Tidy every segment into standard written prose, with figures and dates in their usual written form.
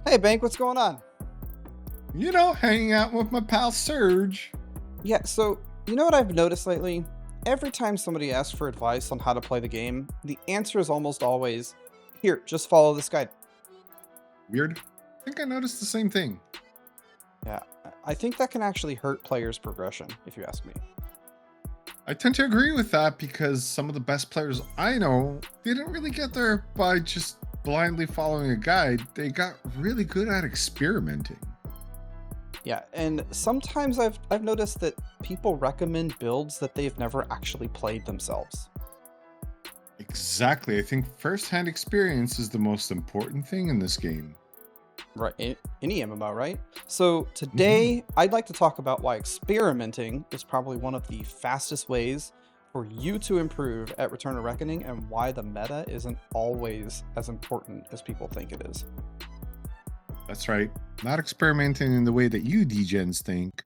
Hey, Bank, what's going on? Hanging out with my pal Serge. Yeah, so you know what I've noticed lately? Every time somebody asks for advice on how to play the game, the answer is almost always, here, just follow this guide. Weird. I think I noticed the same thing. Yeah, I think that can actually hurt players' progression, if you ask me. I tend to agree with that because some of the best players I know didn't really get there by just blindly following a guide. They got really good at experimenting. Yeah, and sometimes I've noticed that people recommend builds that they've never actually played themselves. Exactly. I think first-hand experience is the most important thing in this game. Right, any MMO, right? So Mhm. today, I'd like to talk about why experimenting is probably one of the fastest ways for you to improve at Return of Reckoning and why the meta isn't always as important as people think it is. That's right. Not experimenting in the way that you degens think.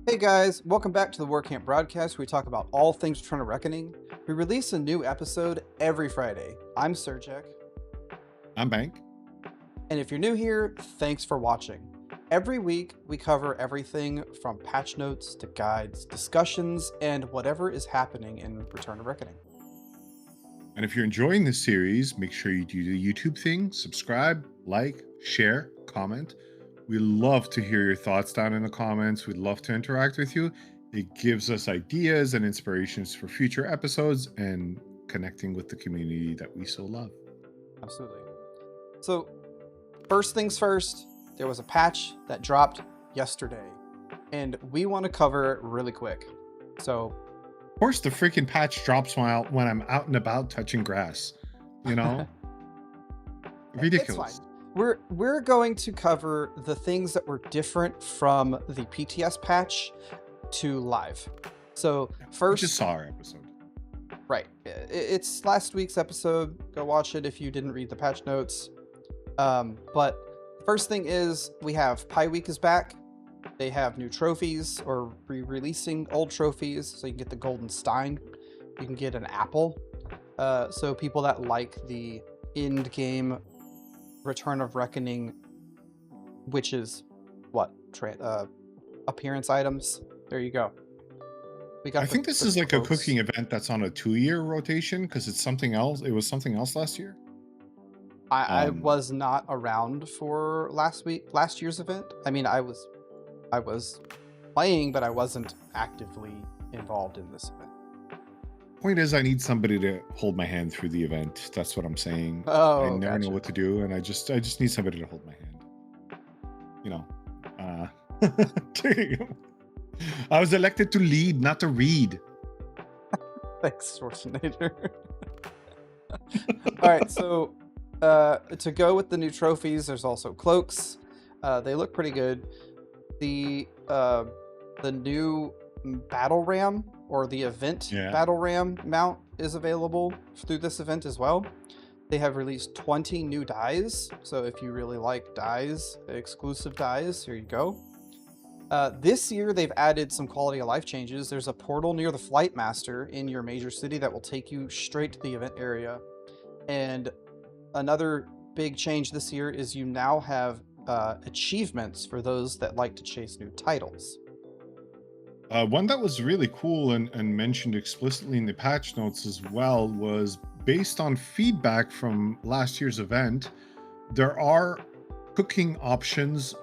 Hey guys, welcome back to the Warcamp Broadcast, where we talk about all things Return of Reckoning. We release a new episode every Friday. I'm Serjekk, I'm Bank. and if you're new here, thanks for watching. Every week, we cover everything from patch notes to guides, discussions, and whatever is happening in Return of Reckoning. And if you're enjoying this series, make sure you do the YouTube thing, subscribe, like, share, comment. We love to hear your thoughts down in the comments. We'd love to interact with you. It gives us ideas and inspirations for future episodes and connecting with the community that we so love. Absolutely. So, first things first, there was a patch that dropped yesterday, and we want to cover it really quick. So, Of course, the freaking patch drops when I'm out and about touching grass. You know, it's fine. ridiculous. We're going to cover the things that were different from the PTS patch to live. So, We just first, saw our episode. right, it's last week's episode. Go watch it if you didn't read the patch notes. But first thing is we have Pie Week is back. They have new trophies or re-releasing old trophies, so you can get the Golden Stein. You can get an apple. So people that like the end game Return of Reckoning, which is what appearance items. There you go. We I got think this the is like a cloaks. cooking event that's on a 2-year rotation because it's something else. It was something else last year. I Um, was not around for last year's event. I mean, I was playing, but I wasn't actively involved in this event. Point is, I need somebody to hold my hand through the event. That's what I'm saying. I Oh, never know gotcha. what to do, and I just need somebody to hold my hand. You know. Uh, there you go. I was elected to lead, not to read. Thanks, Schwarzenegger. All right, so to go with the new trophies, there's also cloaks. They look pretty good. The new battle ram or the event Yeah. battle ram mount is available through this event as well. They have released 20 new dies, so if you really like dies, exclusive dies, here you go. This year, they've added some quality of life changes. There's a portal near the Flight Master in your major city that will take you straight to the event area. And another big change this year is you now have achievements for those that like to chase new titles. One that was really cool and mentioned explicitly in the patch notes as well was based on feedback from last year's event. There are cooking options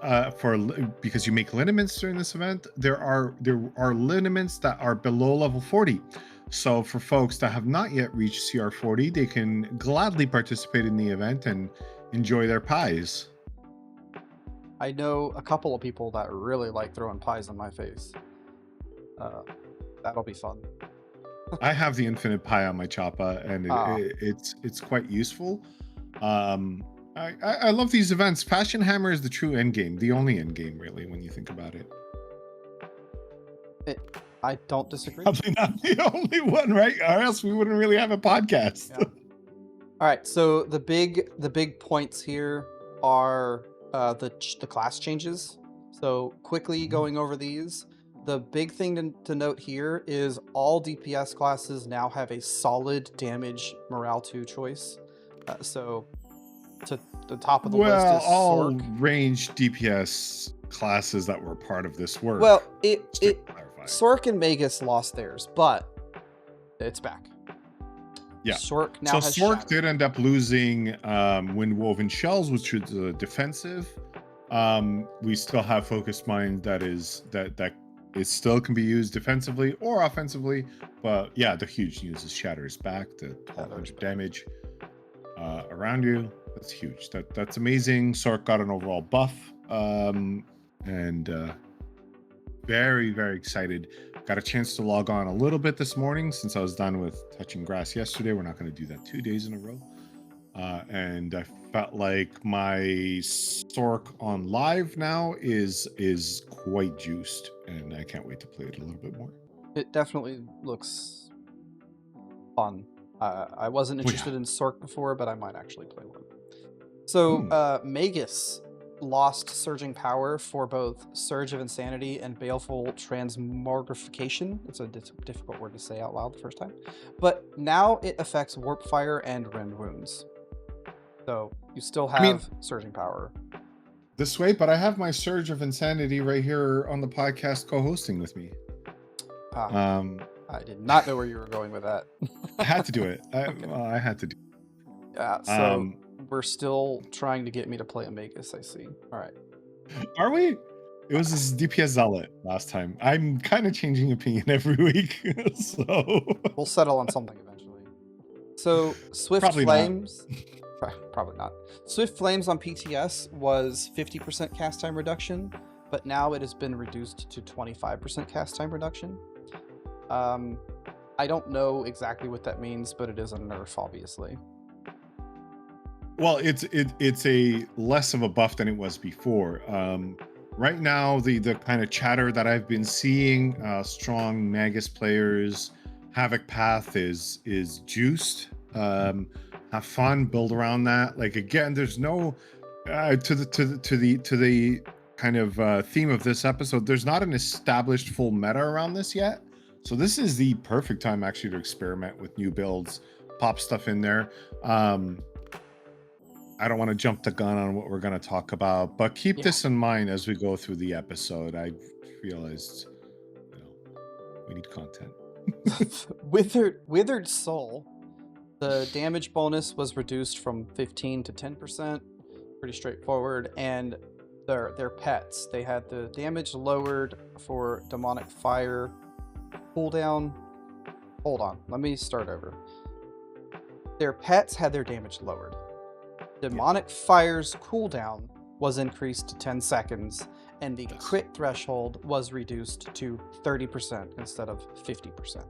because you make liniments during this event. There are liniments that are below level 40. So for folks that have not yet reached CR 40, they can gladly participate in the event and enjoy their pies. I know a couple of people that really like throwing pies on my face. That'll be fun. I have the infinite pie on my choppa, and Ah, it's quite useful. Um, I love these events. Passion Hammer is the true end game, the only end game, really, when you think about it. I don't disagree. Probably not the only one, right? Or else we wouldn't really have a podcast. Yeah. All right, so the big points here are the class changes. So quickly going over these, the big thing to note here is all DPS classes now have a solid damage morale 2 choice. So to the top of the list Well, is all Sork. range DPS classes that were part of this work. Well, just to clarify. Sork and Magus lost theirs, but it's back. Yeah. Sork now has Sork Shatter. did end up losing Windwoven Shells, which is defensive. We still have Focused Mind that it still can be used defensively or offensively. But yeah, the huge news is Shatter is back. The 1200 damage around you. That's huge. That's amazing. Sork got an overall buff. And very, very excited. Got a chance to log on a little bit this morning since I was done with touching grass yesterday. We're not going to do that 2 days in a row. And I felt like my Sork on live now is quite juiced, and I can't wait to play it a little bit more. It definitely looks fun. I wasn't interested in Sork before, but I might actually play one. So Magus lost surging power for both Surge of Insanity and Baleful Transmogrification. It's a difficult word to say out loud the first time. But now it affects Warp Fire and Rend Wounds. So you still have surging power. This way, but I have my Surge of Insanity right here on the podcast co-hosting with me. I did not know where you were going with that. I had to do it. I had to do it. Yeah, so we're still trying to get me to play a Magus, I see. All right. Are we? It was this DPS Zealot last time. I'm kind of changing opinion every week, so... We'll settle on something eventually. So, Swift Flames... Probably not. Swift Flames on PTS was 50% cast time reduction, but now it has been reduced to 25% cast time reduction. I don't know exactly what that means, but it is a nerf, obviously. Well, it's a less of a buff than it was before. Right now, the kind of chatter that I've been seeing, strong Magus players, Havoc Path is juiced. Have fun, build around that. Like, again, there's no to the kind of theme of this episode. There's not an established full meta around this yet, so this is the perfect time actually to experiment with new builds, pop stuff in there. I don't want to jump the gun on what we're going to talk about, but keep this in mind as we go through the episode. I realized, we need content. Withered Soul. The damage bonus was reduced from 15 to 10%. Pretty straightforward. And their pets. They had the damage lowered for Demonic Fire cooldown. Hold on. Let me start over. Their pets had their damage lowered. Demonic Fire's cooldown was increased to 10 seconds, and the crit threshold was reduced to 30% instead of 50%.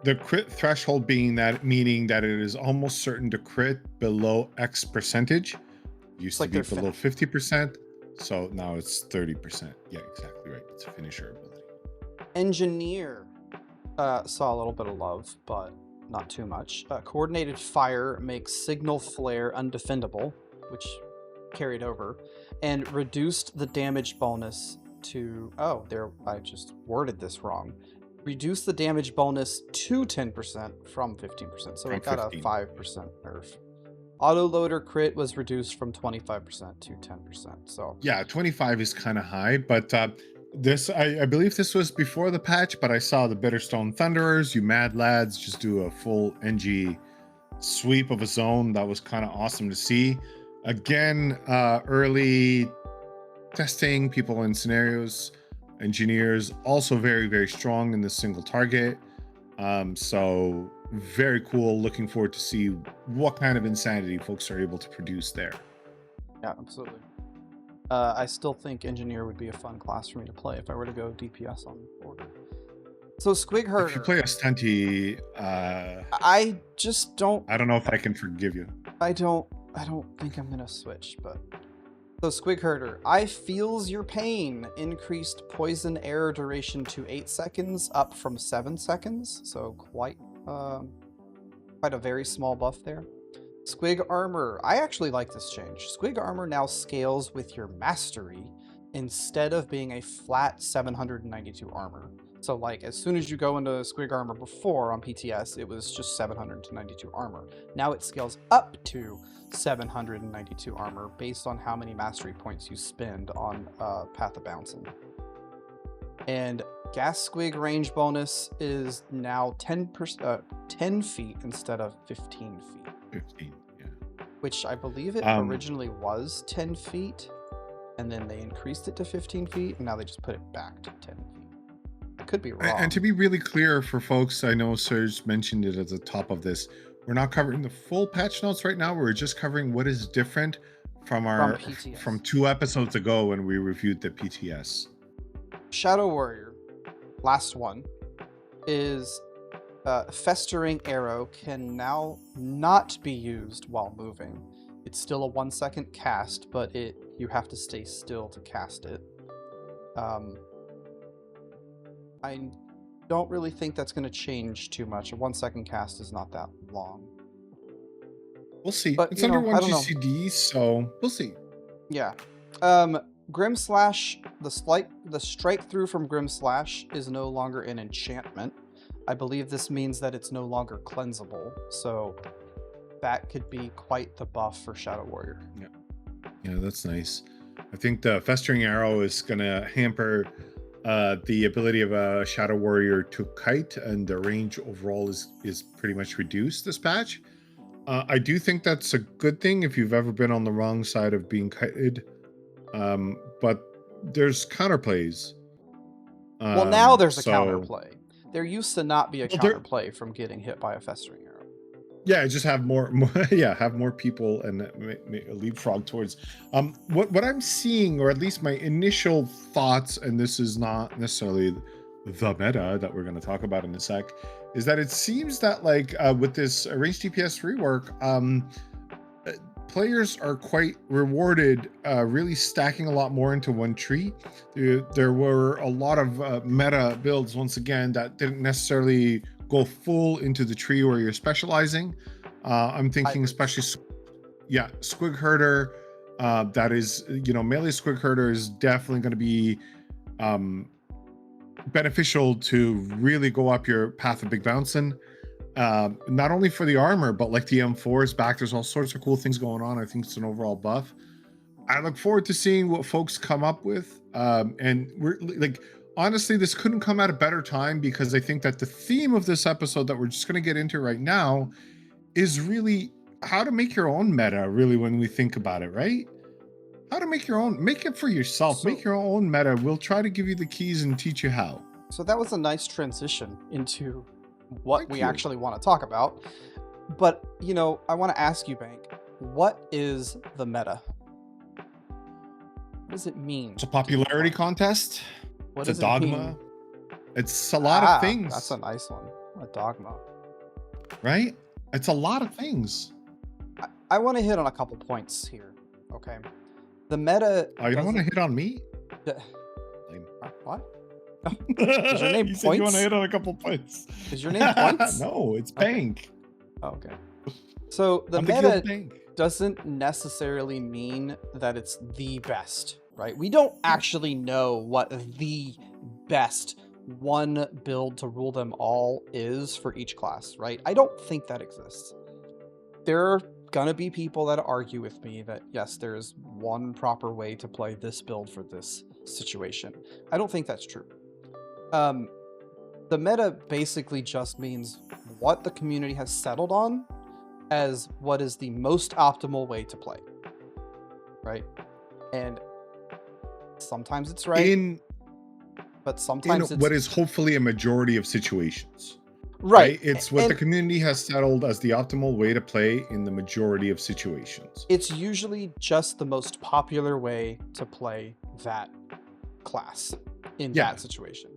The crit threshold meaning that it is almost certain to crit below X percentage. Used to be below 50%, so now it's 30%. Yeah, exactly right. It's a finisher ability. Engineer saw a little bit of love, but not too much. Coordinated Fire makes Signal Flare undefendable, which carried over, and reduced the damage bonus to... Oh, I just worded this wrong. Reduce the damage bonus to 10% from 15%, so it got a 5% nerf. Autoloader crit was reduced from 25% to 10%. So yeah, 25 is kind of high, but this I believe this was before the patch, but I saw the Bitterstone Thunderers, you mad lads, just do a full NG sweep of a zone. That was kind of awesome to see. Again, early testing, people in scenarios, engineers also very, very strong in this single target. So very cool. Looking forward to see what kind of insanity folks are able to produce there. Yeah, absolutely. I still think Engineer would be a fun class for me to play if I were to go DPS on Order. So Squig Herder. If you play a Stunty, I just don't... I don't know if I can forgive you. I don't think I'm gonna switch, but... So Squig Herder, I feels your pain. Increased poison air duration to 8 seconds, up from 7 seconds. So quite a very small buff there. Squig Armor, I actually like this change. Squig Armor now scales with your mastery, instead of being a flat 792 armor. So like as soon as you go into Squig armor before on PTS, it was just 792 armor. Now it scales up to 792 armor based on how many mastery points you spend on Path of Bouncing. And Gas Squig range bonus is now 10 feet instead of 15 feet. 15, yeah. Which I believe it originally was 10 feet, and then they increased it to 15 feet, and now they just put it back to 10 feet. I could be wrong. And to be really clear for folks, I know Serge mentioned it at the top of this. We're not covering the full patch notes right now. We're just covering what is different from 2 episodes ago when we reviewed the PTS. Shadow Warrior, last one, is Festering Arrow can now not be used while moving. It's still a 1-second cast, but you have to stay still to cast it. I don't really think that's going to change too much. A 1-second cast is not that long. We'll see. But, it's under 1 GCD, so we'll see. Yeah. Grim Slash, the strike through from Grim Slash is no longer an enchantment. I believe this means that it's no longer cleansable, so that could be quite the buff for Shadow Warrior. Yeah, that's nice. I think the Festering Arrow is going to hamper the ability of a Shadow Warrior to kite, and the range overall is pretty much reduced this patch. I do think that's a good thing if you've ever been on the wrong side of being kited. But there's counterplays. Well, now there's a counterplay. There used to not be a counterplay from getting hit by a Festering Arrow. Yeah, just have more have more people and leapfrog towards. What I'm seeing, or at least my initial thoughts, and this is not necessarily the meta that we're going to talk about in a sec, is that it seems that like with this ranged DPS rework, players are quite rewarded really stacking a lot more into one tree. There were a lot of meta builds once again that didn't necessarily go full into the tree where you're specializing. I'm thinking especially Squig Herder, that is, melee Squig Herder is definitely going to be beneficial to really go up your Path of Big Bouncing. Not only for the armor, but like the M4 is back. There's all sorts of cool things going on. I think it's an overall buff. I look forward to seeing what folks come up with. And we're like, honestly, this couldn't come at a better time, because I think that the theme of this episode that we're just going to get into right now is really how to make your own meta, really, when we think about it, right? How to make it for yourself, make your own meta. We'll try to give you the keys and teach you how. So that was a nice transition into what we actually want to talk about. But, I want to ask you, Bank, what is the meta? What does it mean? It's a popularity contest. It's a dogma. It's a lot of things. That's a nice one. A dogma. Right? It's a lot of things. I want to hit on a couple points here. Okay. The meta. Oh, you don't want to hit on me? What? Is your name you Points? Said you want to hit on a couple points. Is your name Points? No, it's Bank. Okay. So the meta doesn't necessarily mean that it's the best, right? We don't actually know what the best one build to rule them all is for each class, right? I don't think that exists. There are gonna be people that argue with me that yes, there's one proper way to play this build for this situation. I don't think that's true. The meta basically just means what the community has settled on as what is the most optimal way to play, right? And sometimes it's right, but sometimes it's what is hopefully a majority of situations. Right. It's what the community has settled as the optimal way to play in the majority of situations. It's usually just the most popular way to play that class in that situation.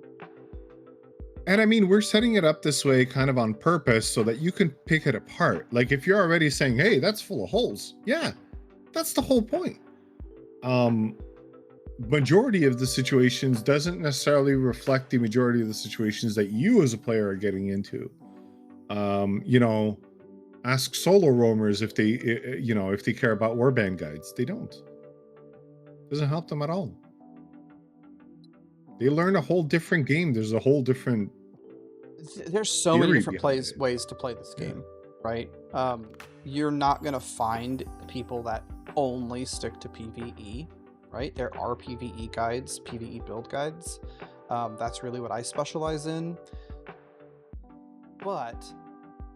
And I mean, we're setting it up this way kind of on purpose so that you can pick it apart. Like if you're already saying, hey, that's full of holes. Yeah, that's the whole point. Majority of the situations doesn't necessarily reflect the majority of the situations that you as a player are getting into. Ask solo roamers if they care about warband guides. They don't. Doesn't help them at all. They learn a whole different game. There's a whole different There's so many theory different behind it. ways to play this Yeah. game, right? You're not gonna find people that only stick to PvE, right? There are PvE guides, PvE build guides. That's really what I specialize in. But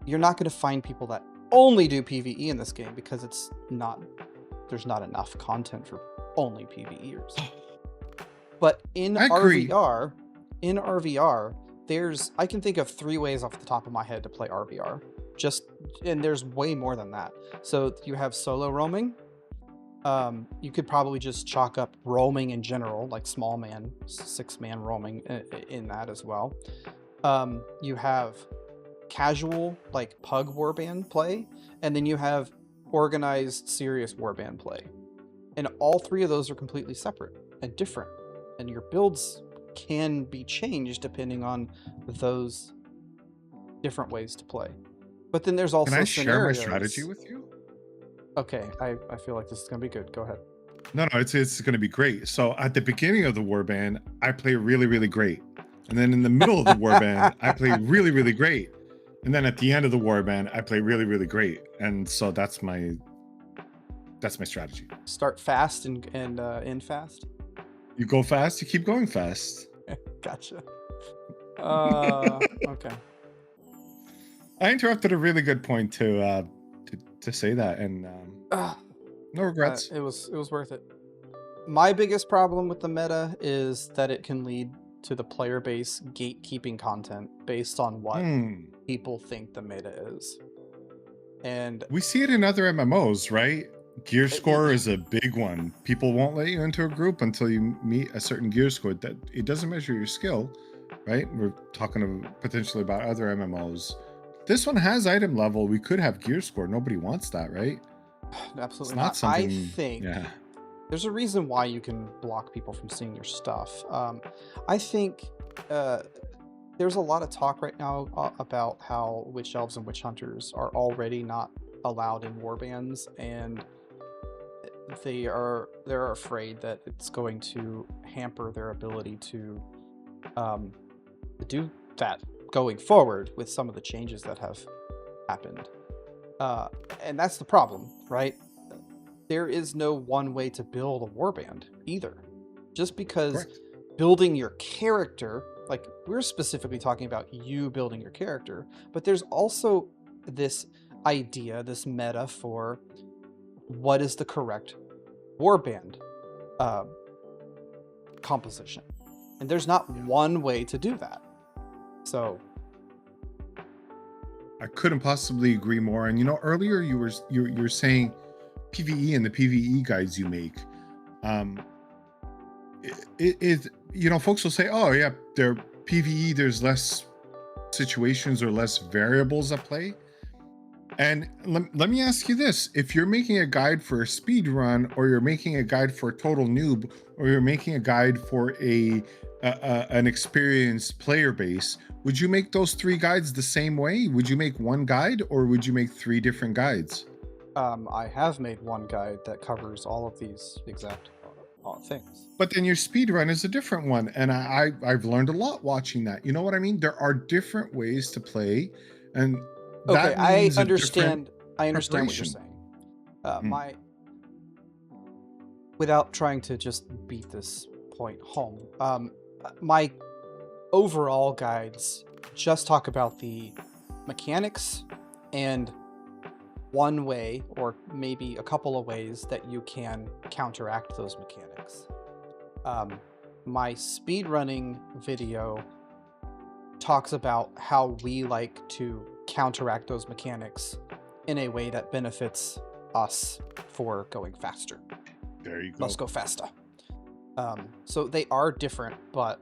you're not gonna find people that only do PvE in this game because there's not enough content for only PvEers. But in I agree. RVR, I can think of 3 ways off the top of my head to play RVR. And there's way more than that. So you have solo roaming. You could probably just chalk up roaming in general, like small man, 6-man roaming in that as well. You have casual, like pug warband play, and then you have organized, serious warband play. And all 3 of those are completely separate and different. And your builds can be changed depending on those different ways to play. But then there's also Can I share my scenarios. strategy with you? Okay, I feel like this is gonna be good. Go ahead. No, it's going to be great. So at the beginning of the warband, I play really, really great, and then in the middle of the warband, I play really, really great, and then at the end of the warband, I play really, really great. And so that's my strategy. Start fast and end fast. You go fast, you keep going fast. Gotcha. Okay. I interrupted a really good point to say that, and no regrets. It was worth it. My biggest problem with the meta is that it can lead to the player base gatekeeping content based on what people think the meta is. And we see it in other MMOs, right? Gear score is a big one. People won't let you into a group until you meet a certain gear score. That it doesn't measure your skill, right? We're talking potentially about other MMOs. This one has item level. We could have gear score. Nobody wants that, right? Absolutely It's not something. I think there's a reason why you can block people from seeing your stuff. I think there's a lot of talk right now about how witch elves and witch hunters are already not allowed in warbands, and they're afraid that it's going to hamper their ability to do that going forward with some of the changes that have happened. And that's the problem, right? There is no one way to build a warband either. Just because building your character, like we're specifically talking about you building your character, but there's also this idea, this meta for what is the correct warband composition. And there's not one way to do that. So I couldn't possibly agree more. And earlier you were saying PvE and the PvE guides you make. Folks will say, oh yeah, they're PvE, there's less situations or less variables at play. And let me ask you this: if you're making a guide for a speed run, or you're making a guide for a total noob, or you're making a guide for an experienced player base, would you make those 3 guides the same way? Would you make one guide, or would you make 3 different guides? I have made one guide that covers all of these exact things. But then your speed run is a different one, and I've learned a lot watching that. You know what I mean? There are different ways to play, and okay, that I means understand what you're saying. Without trying to just beat this point home, my overall guides just talk about the mechanics and one way, or maybe a couple of ways, that you can counteract those mechanics. My speedrunning video talks about how we like to counteract those mechanics in a way that benefits us for going faster. There you go. Let's go faster. So they are different, but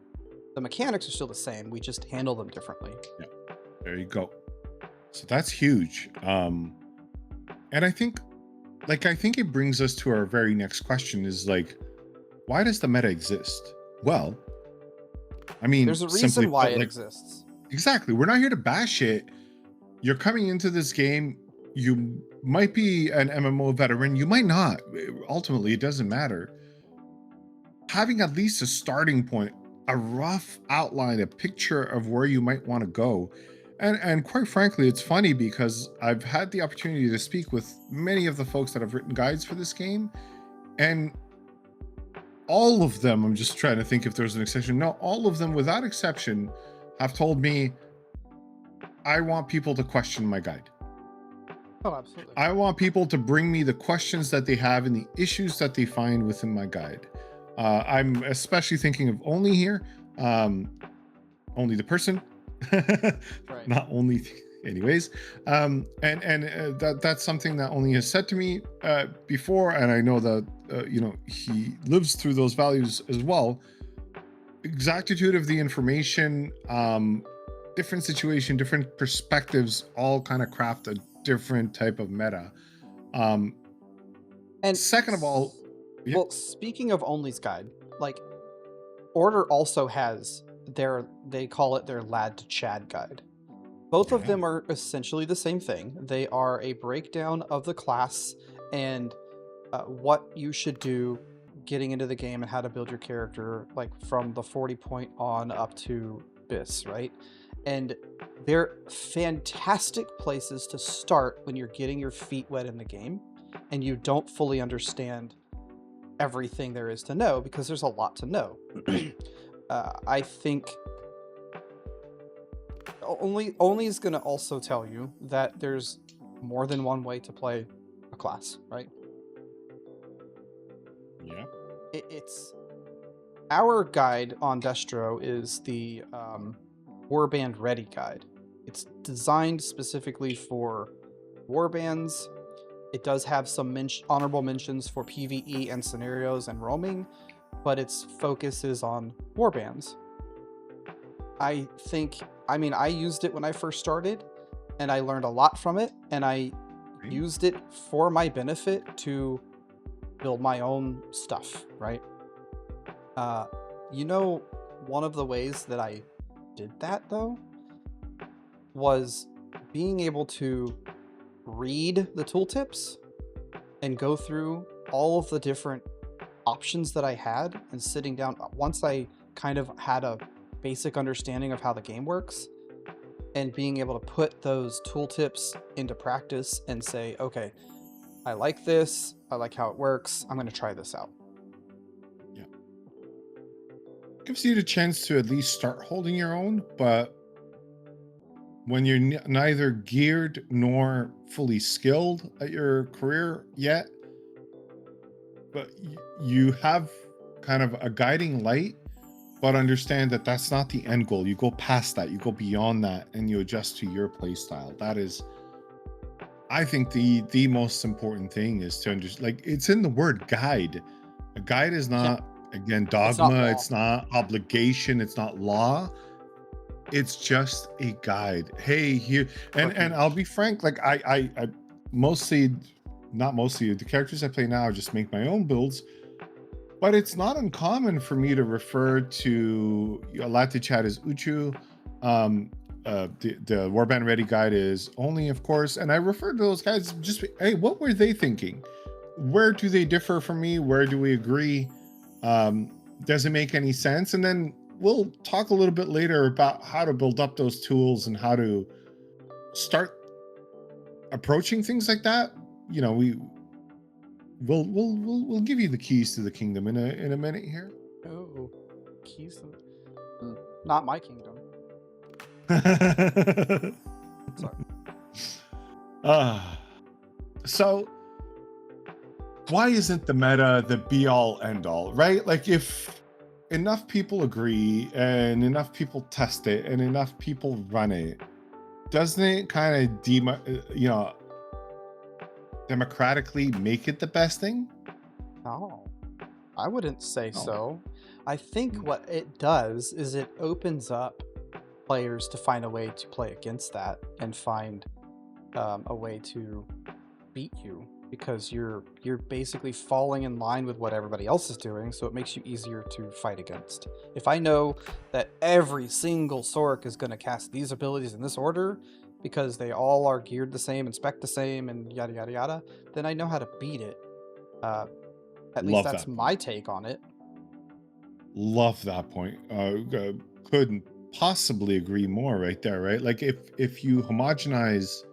the mechanics are still the same. We just handle them differently. Yeah. There you go. So that's huge. And I think it brings us to our very next question is why does the meta exist? Well, I mean, there's a reason why it exists. Exactly. We're not here to bash it. You're coming into this game. You might be an MMO veteran. You might not. Ultimately, it doesn't matter. Having at least a starting point a rough outline, a picture of where you might want to go. And quite frankly, it's funny because I've had the opportunity to speak with many of the folks that have written guides for this game, and all of them, I'm just trying to think if there's an exception. No, all of them without exception have told me, I want people to question my guide. Oh, absolutely. I want people to bring me the questions that they have and the issues that they find within my guide. I'm especially thinking of Only here, only the person, Right. not only. Anyways, that's something that Only has said to me before, and I know that he lives through those values as well. Exactitude of the information, different situation, different perspectives, all kind of craft a different type of meta. And Second of all, yeah. well, speaking of Only's guide, like Order also has they call it their Lad to Chad guide. Both of Yeah. them are essentially the same thing. They are a breakdown of the class and what you should do getting into the game and how to build your character, like from the 40 point on up to BIS, right? And they're fantastic places to start when you're getting your feet wet in the game and you don't fully understand everything there is to know, because there's a lot to know. I think Only is going to also tell you that there's more than one way to play a class, right? Yeah. It's our guide on Destro is the Warband Ready guide. It's designed specifically for warbands. It does have some honorable mentions for PvE and scenarios and roaming, but its focus is on warbands. I used it when I first started, and I learned a lot from it, and I used it for my benefit to build my own stuff, right? One of the ways that I did that, though, was being able to read the tooltips and go through all of the different options that I had, and sitting down once I kind of had a basic understanding of how the game works, and being able to put those tooltips into practice and say, okay, I like this, I like how it works, I'm going to try this out. Yeah. Gives you the chance to at least start holding your own, but when you're neither geared nor fully skilled at your career yet, but you have kind of a guiding light, but understand that that's not the end goal. You go past that, you go beyond that, and you adjust to your play style. That is, I think, the most important thing is to understand, like, it's in the word guide. A guide is not, again, dogma, it's not obligation, it's not law. It's just a guide. Hey, here, and I'll be frank, like I the characters I play now just make my own builds, but it's not uncommon for me to refer to Lad Chat as Uchu. The Warband Ready guide is Only, of course, and I refer to those guys just, hey, what were they thinking? Where do they differ from me? Where do we agree? Does it make any sense? And then we'll talk a little bit later about how to build up those tools and how to start approaching things like that. We'll give you the keys to the kingdom in a minute here. Oh, keys to not my kingdom. Sorry. So why isn't the meta the be all end all, right? Like, if enough people agree and enough people test it and enough people run it, doesn't it kind of democratically make it the best thing? No, I wouldn't say so. I think what it does is it opens up players to find a way to play against that and find a way to beat you, because you're basically falling in line with what everybody else is doing, so it makes you easier to fight against. If I know that every single Sork is going to cast these abilities in this order because they all are geared the same and spec the same and yada yada yada, then I know how to beat it. At least that's my take on it. Love that point. Couldn't possibly agree more right there, right? Like if you homogenize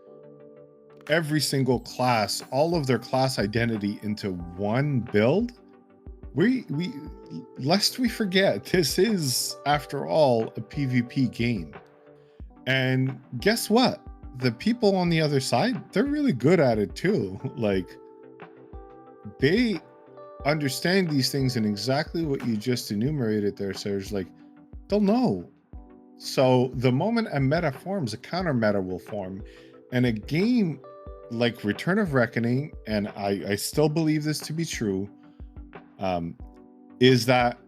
every single class, all of their class identity into one build, we lest we forget, this is after all a PvP game. And guess what? The people on the other side, they're really good at it too. Like they understand these things, and exactly what you just enumerated there, Serge, like they'll know. So the moment a meta forms, a counter meta will form. And a game like Return of Reckoning, and I still believe this to be true, is that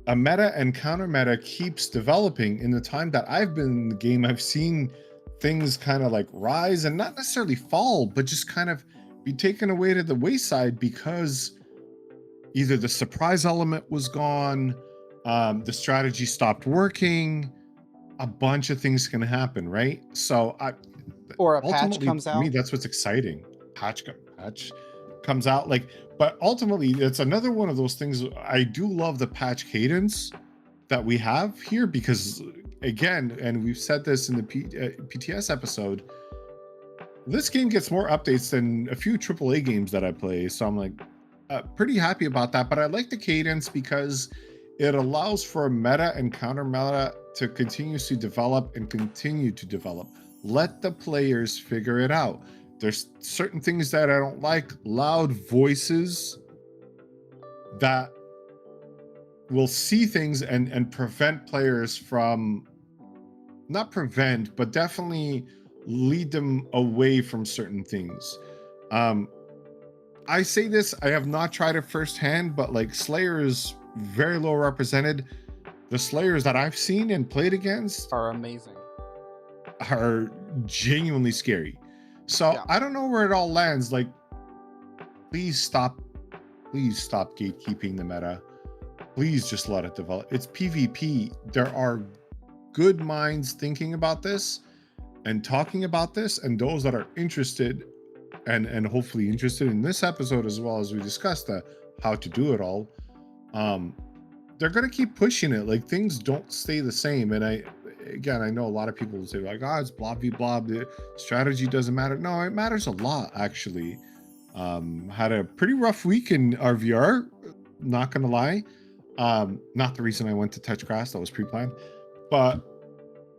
a meta and counter meta keeps developing. In the time that I've been in the game, I've seen things kind of like rise and not necessarily fall, but just kind of be taken away to the wayside because either the surprise element was gone, the strategy stopped working, a bunch of things can happen, right? So Or a patch ultimately, comes for me, out. that's what's exciting. Patch comes out, like, but ultimately, it's another one of those things. I do love the patch cadence that we have here because, again, and we've said this in the PTS episode, this game gets more updates than a few AAA games that I play. So I'm like pretty happy about that. But I like the cadence because it allows for a meta and counter meta to continuously develop and continue to develop. Let the players figure it out. There's certain things that I don't like, loud voices that will see things and prevent players from, not prevent, but definitely lead them away from certain things. I say this, I have not tried it firsthand, but like Slayer is very low represented. The Slayers that I've seen and played against Are amazing. are genuinely scary. So Yeah. I don't know where it all lands. Like, please stop gatekeeping the meta. Please just let it develop. It's PvP. There are good minds thinking about this and talking about this, and those that are interested and hopefully interested in this episode, as well as we discussed the how to do it all, they're going to keep pushing it. Like, things don't stay the same. And I know a lot of people will say like, oh, it's blob v blob, the strategy doesn't matter. No, it matters a lot, actually. Had a pretty rough week in RVR, not gonna lie. Not the reason I went to touch grass, that was pre-planned, but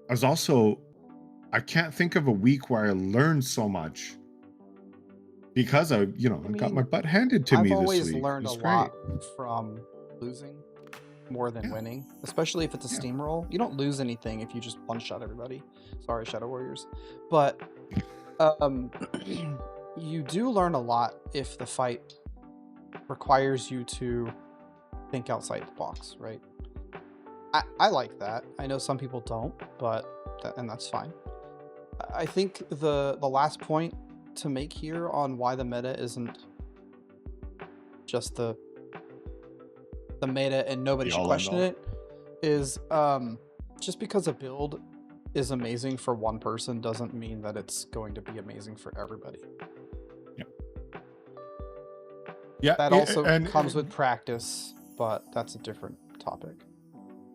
I can't think of a week where I learned so much because I got my butt handed to me I've this always week. learned It a was lot from losing more than Yeah. winning, especially if it's a Yeah. steamroll. You don't lose anything if you just one-shot everybody. Sorry, Shadow Warriors. But you do learn a lot if the fight requires you to think outside the box, right? I like that. I know some people don't, but and that's fine. I think the last point to make here on why the meta isn't just the meta and nobody The should all question end all. it is just because a build is amazing for one person doesn't mean that it's going to be amazing for everybody. Yeah, That also and comes with practice, but that's a different topic.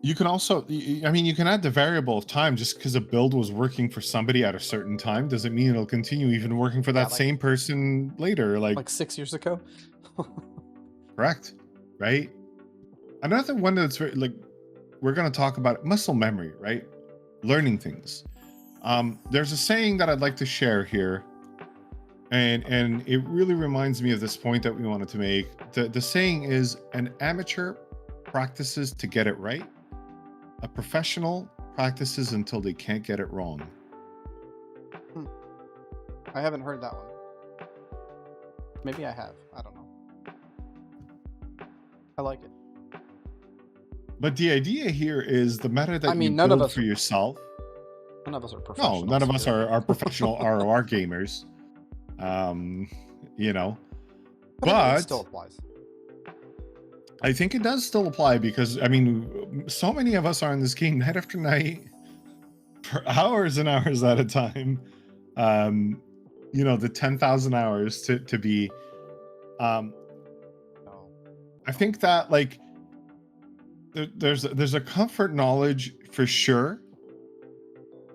you can also, I mean, you can add the variable of time. Just because a build was working for somebody at a certain time doesn't mean it'll continue even working for that same person later. Like 6 years ago. correct, right? Another one that's very, like, we're going to talk about muscle memory, right? Learning things. There's a saying that I'd like to share here, and it really reminds me of this point that we wanted to make. The saying is, an amateur practices to get it right. A professional practices until they can't get it wrong. I haven't heard that one. Maybe I have. I don't know. I like it. But the idea here is the meta that you none of build us for yourself. None of us are professionals. No, none of us here. are professional ROR gamers. But I think it but still applies. I think it does still apply because, I mean, so many of us are in this game night after night for hours and hours at a time. The 10,000 hours to be. I think that, like, there's a comfort knowledge for sure.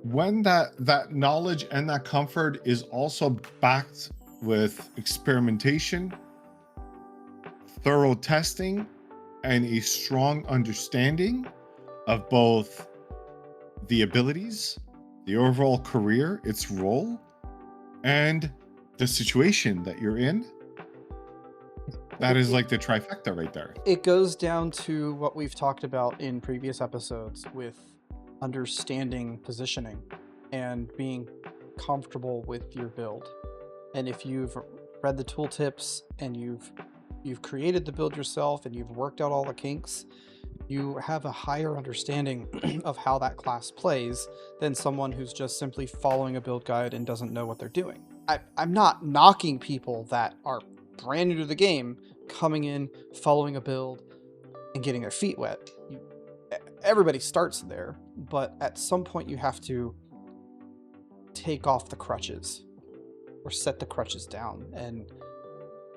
When that knowledge and that comfort is also backed with experimentation, thorough testing, and a strong understanding of both the abilities, the overall career, its role, and the situation that you're in, that is like the trifecta right there. It goes down to what we've talked about in previous episodes with understanding positioning and being comfortable with your build. And if you've read the tooltips and you've created the build yourself and you've worked out all the kinks, you have a higher understanding of how that class plays than someone who's just simply following a build guide and doesn't know what they're doing. I'm not knocking people that are brand new to the game, coming in, following a build, and getting their feet wet. Everybody starts there, but at some point you have to take off the crutches or set the crutches down and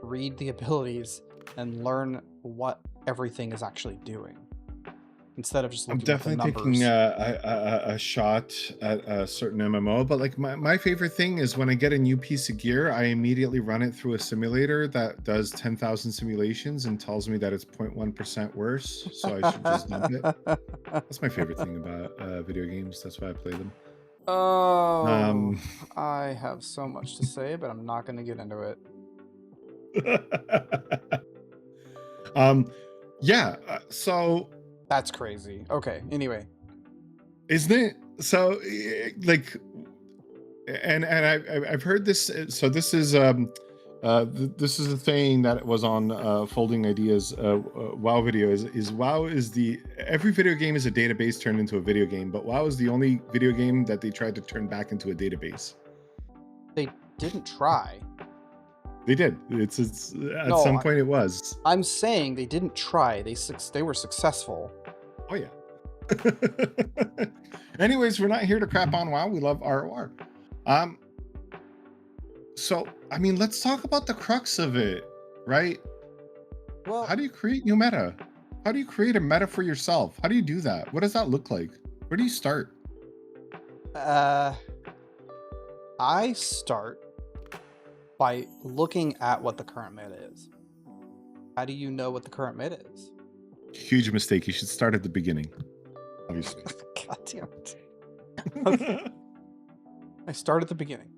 read the abilities and learn what everything is actually doing instead of just I'm looking at the definitely numbers. taking a shot at a certain MMO, but like my favorite thing is when I get a new piece of gear, I immediately run it through a simulator that does 10,000 simulations and tells me that it's 0.1% worse, so I should just dump it. That's my favorite thing about video games. That's why I play them. Oh, I have so much to say, but I'm not going to get into it. Yeah, so That's crazy. Okay, anyway. isn't it? So like, and I've heard this. So this is this is a thing that was on Folding Ideas WoW video. Is WoW is every video game is a database turned into a video game, but WoW is the only video game that they tried to turn back into a database. They didn't try. They did. It's at No, some point it was. I'm saying they didn't try. They were successful. Oh yeah. Anyways, we're not here to crap on WoW. We love ROR. So I mean, let's talk about the crux of it, right? Well, How do you create new meta? How do you create a meta for yourself? How do you do that? What does that look like? Where do you start? I start by looking at what the current meta is. How do you know what the current meta is? Huge mistake. You should start at the beginning, obviously. God damn it. Okay. I start at the beginning.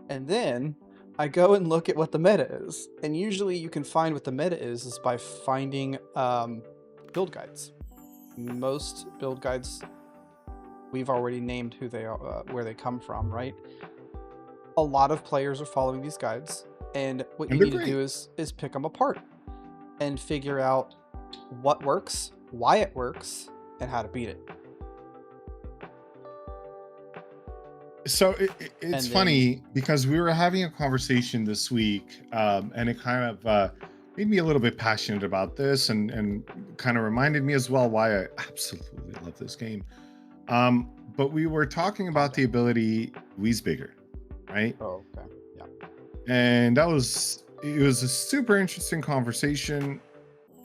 And then I go and look at what the meta is. And usually you can find what the meta is by finding build guides. Most build guides, we've already named who they are, where they come from, right? A lot of players are following these guides, and what you need to do is pick them apart and figure out what works, why it works, and how to beat it. So it's funny because we were having a conversation this week, and it kind of made me a little bit passionate about this, and kind of reminded me as well why I absolutely love this game. But we were talking about the ability Wiesbigger, right? Oh, okay. Yeah. And it was a super interesting conversation.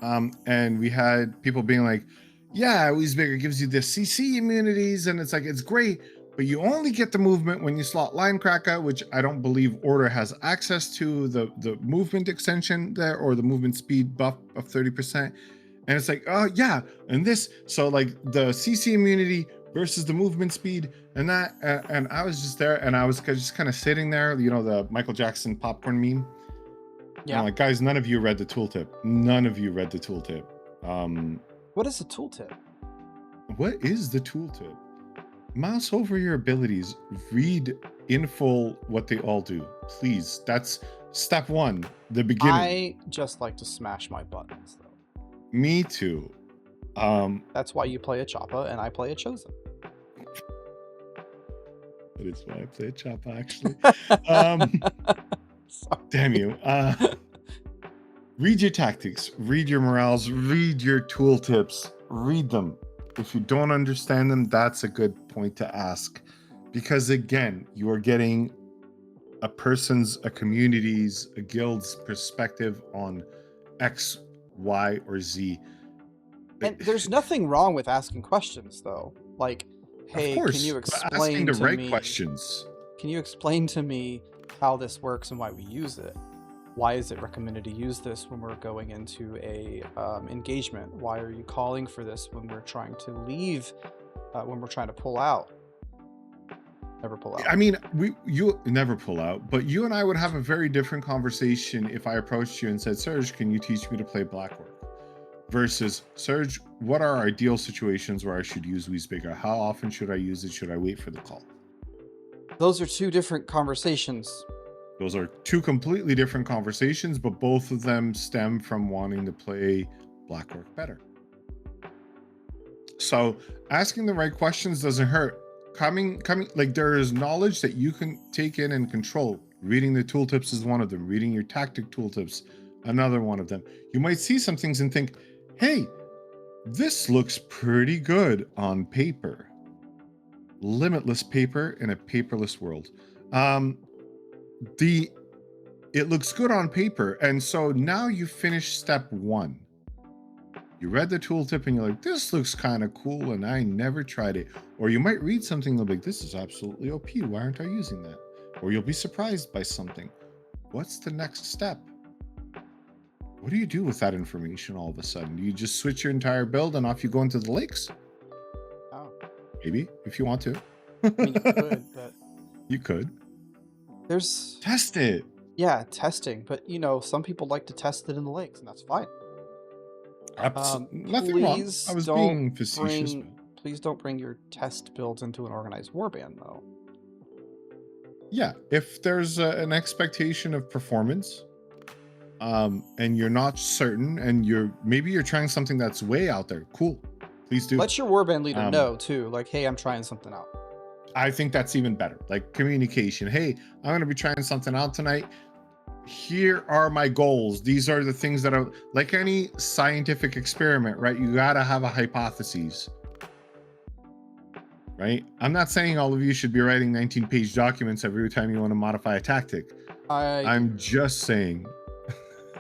And we had people being like, yeah, Wiesbigger gives you the CC immunities, and it's like, it's great, but you only get the movement when you slot Line Cracker, which I don't believe Order has access to the movement extension there, or the movement speed buff of 30%. And it's like, oh yeah, and this, so like the CC immunity versus the movement speed and that, and I was just there, and I was just kind of sitting there, you know, the Michael Jackson popcorn meme. Yeah. Like, guys, none of you read the tooltip. None of you read the tooltip. What is the tooltip? What is the tooltip? Mouse over your abilities. Read in full what they all do. Please. That's step one, the beginning. I just like to smash my buttons, though. Me too. That's why you play a Choppa and I play a Chosen. That is why I play a Choppa, actually. Damn you. Read your tactics, read your morales, read your tooltips, read them. If you don't understand them, that's a good point to ask. Because again, you are getting a person's, a community's, a guild's perspective on X, Y, or Z. And there's nothing wrong with asking questions, though. Like, hey, of course, can you but explain asking the to right me? questions. Can you explain to me how this works and why we use it? Why is it recommended to use this when we're going into a engagement? Why are you calling for this when we're trying to leave? When we're trying to pull out? Never pull out. I mean, you never pull out, but you and I would have a very different conversation if I approached you and said, Serge, can you teach me to play Blackwork? Versus, Serge, what are ideal situations where I should use Wiesbaker? How often should I use it? Should I wait for the call? Those are two different conversations. Those are two completely different conversations, but both of them stem from wanting to play Blackwork better. So asking the right questions doesn't hurt. Coming, like, there is knowledge that you can take in and control. Reading the tooltips is one of them. Reading your tactic tooltips, another one of them. You might see some things and think, hey, this looks pretty good on paper. Limitless paper in a paperless world. It looks good on paper, and so now you finish step 1. You read the tooltip and you're like, this looks kind of cool and I never tried it. Or you might read something and be like, this is absolutely OP. Why aren't I using that? Or you'll be surprised by something. What's the next step? What do you do with that information all of a sudden? Do you just switch your entire build and off you go into the lakes? Oh. Maybe, if you want to. I mean, you could, but... You could. There's... Test it. Yeah, testing. But, some people like to test it in the lakes, and that's fine. Nothing wrong. I was being facetious. Please don't bring your test builds into an organized warband, though. Yeah, if there's an expectation of performance, and you're not certain, and maybe you're trying something that's way out there, cool. Please do. Let your warband leader know too. Like, hey, I'm trying something out. I think that's even better. Like communication. Hey, I'm going to be trying something out tonight. Here are my goals. These are the things that are like any scientific experiment, right? You got to have a hypothesis, right? I'm not saying all of you should be writing 19-page documents every time you want to modify a tactic. I'm just saying.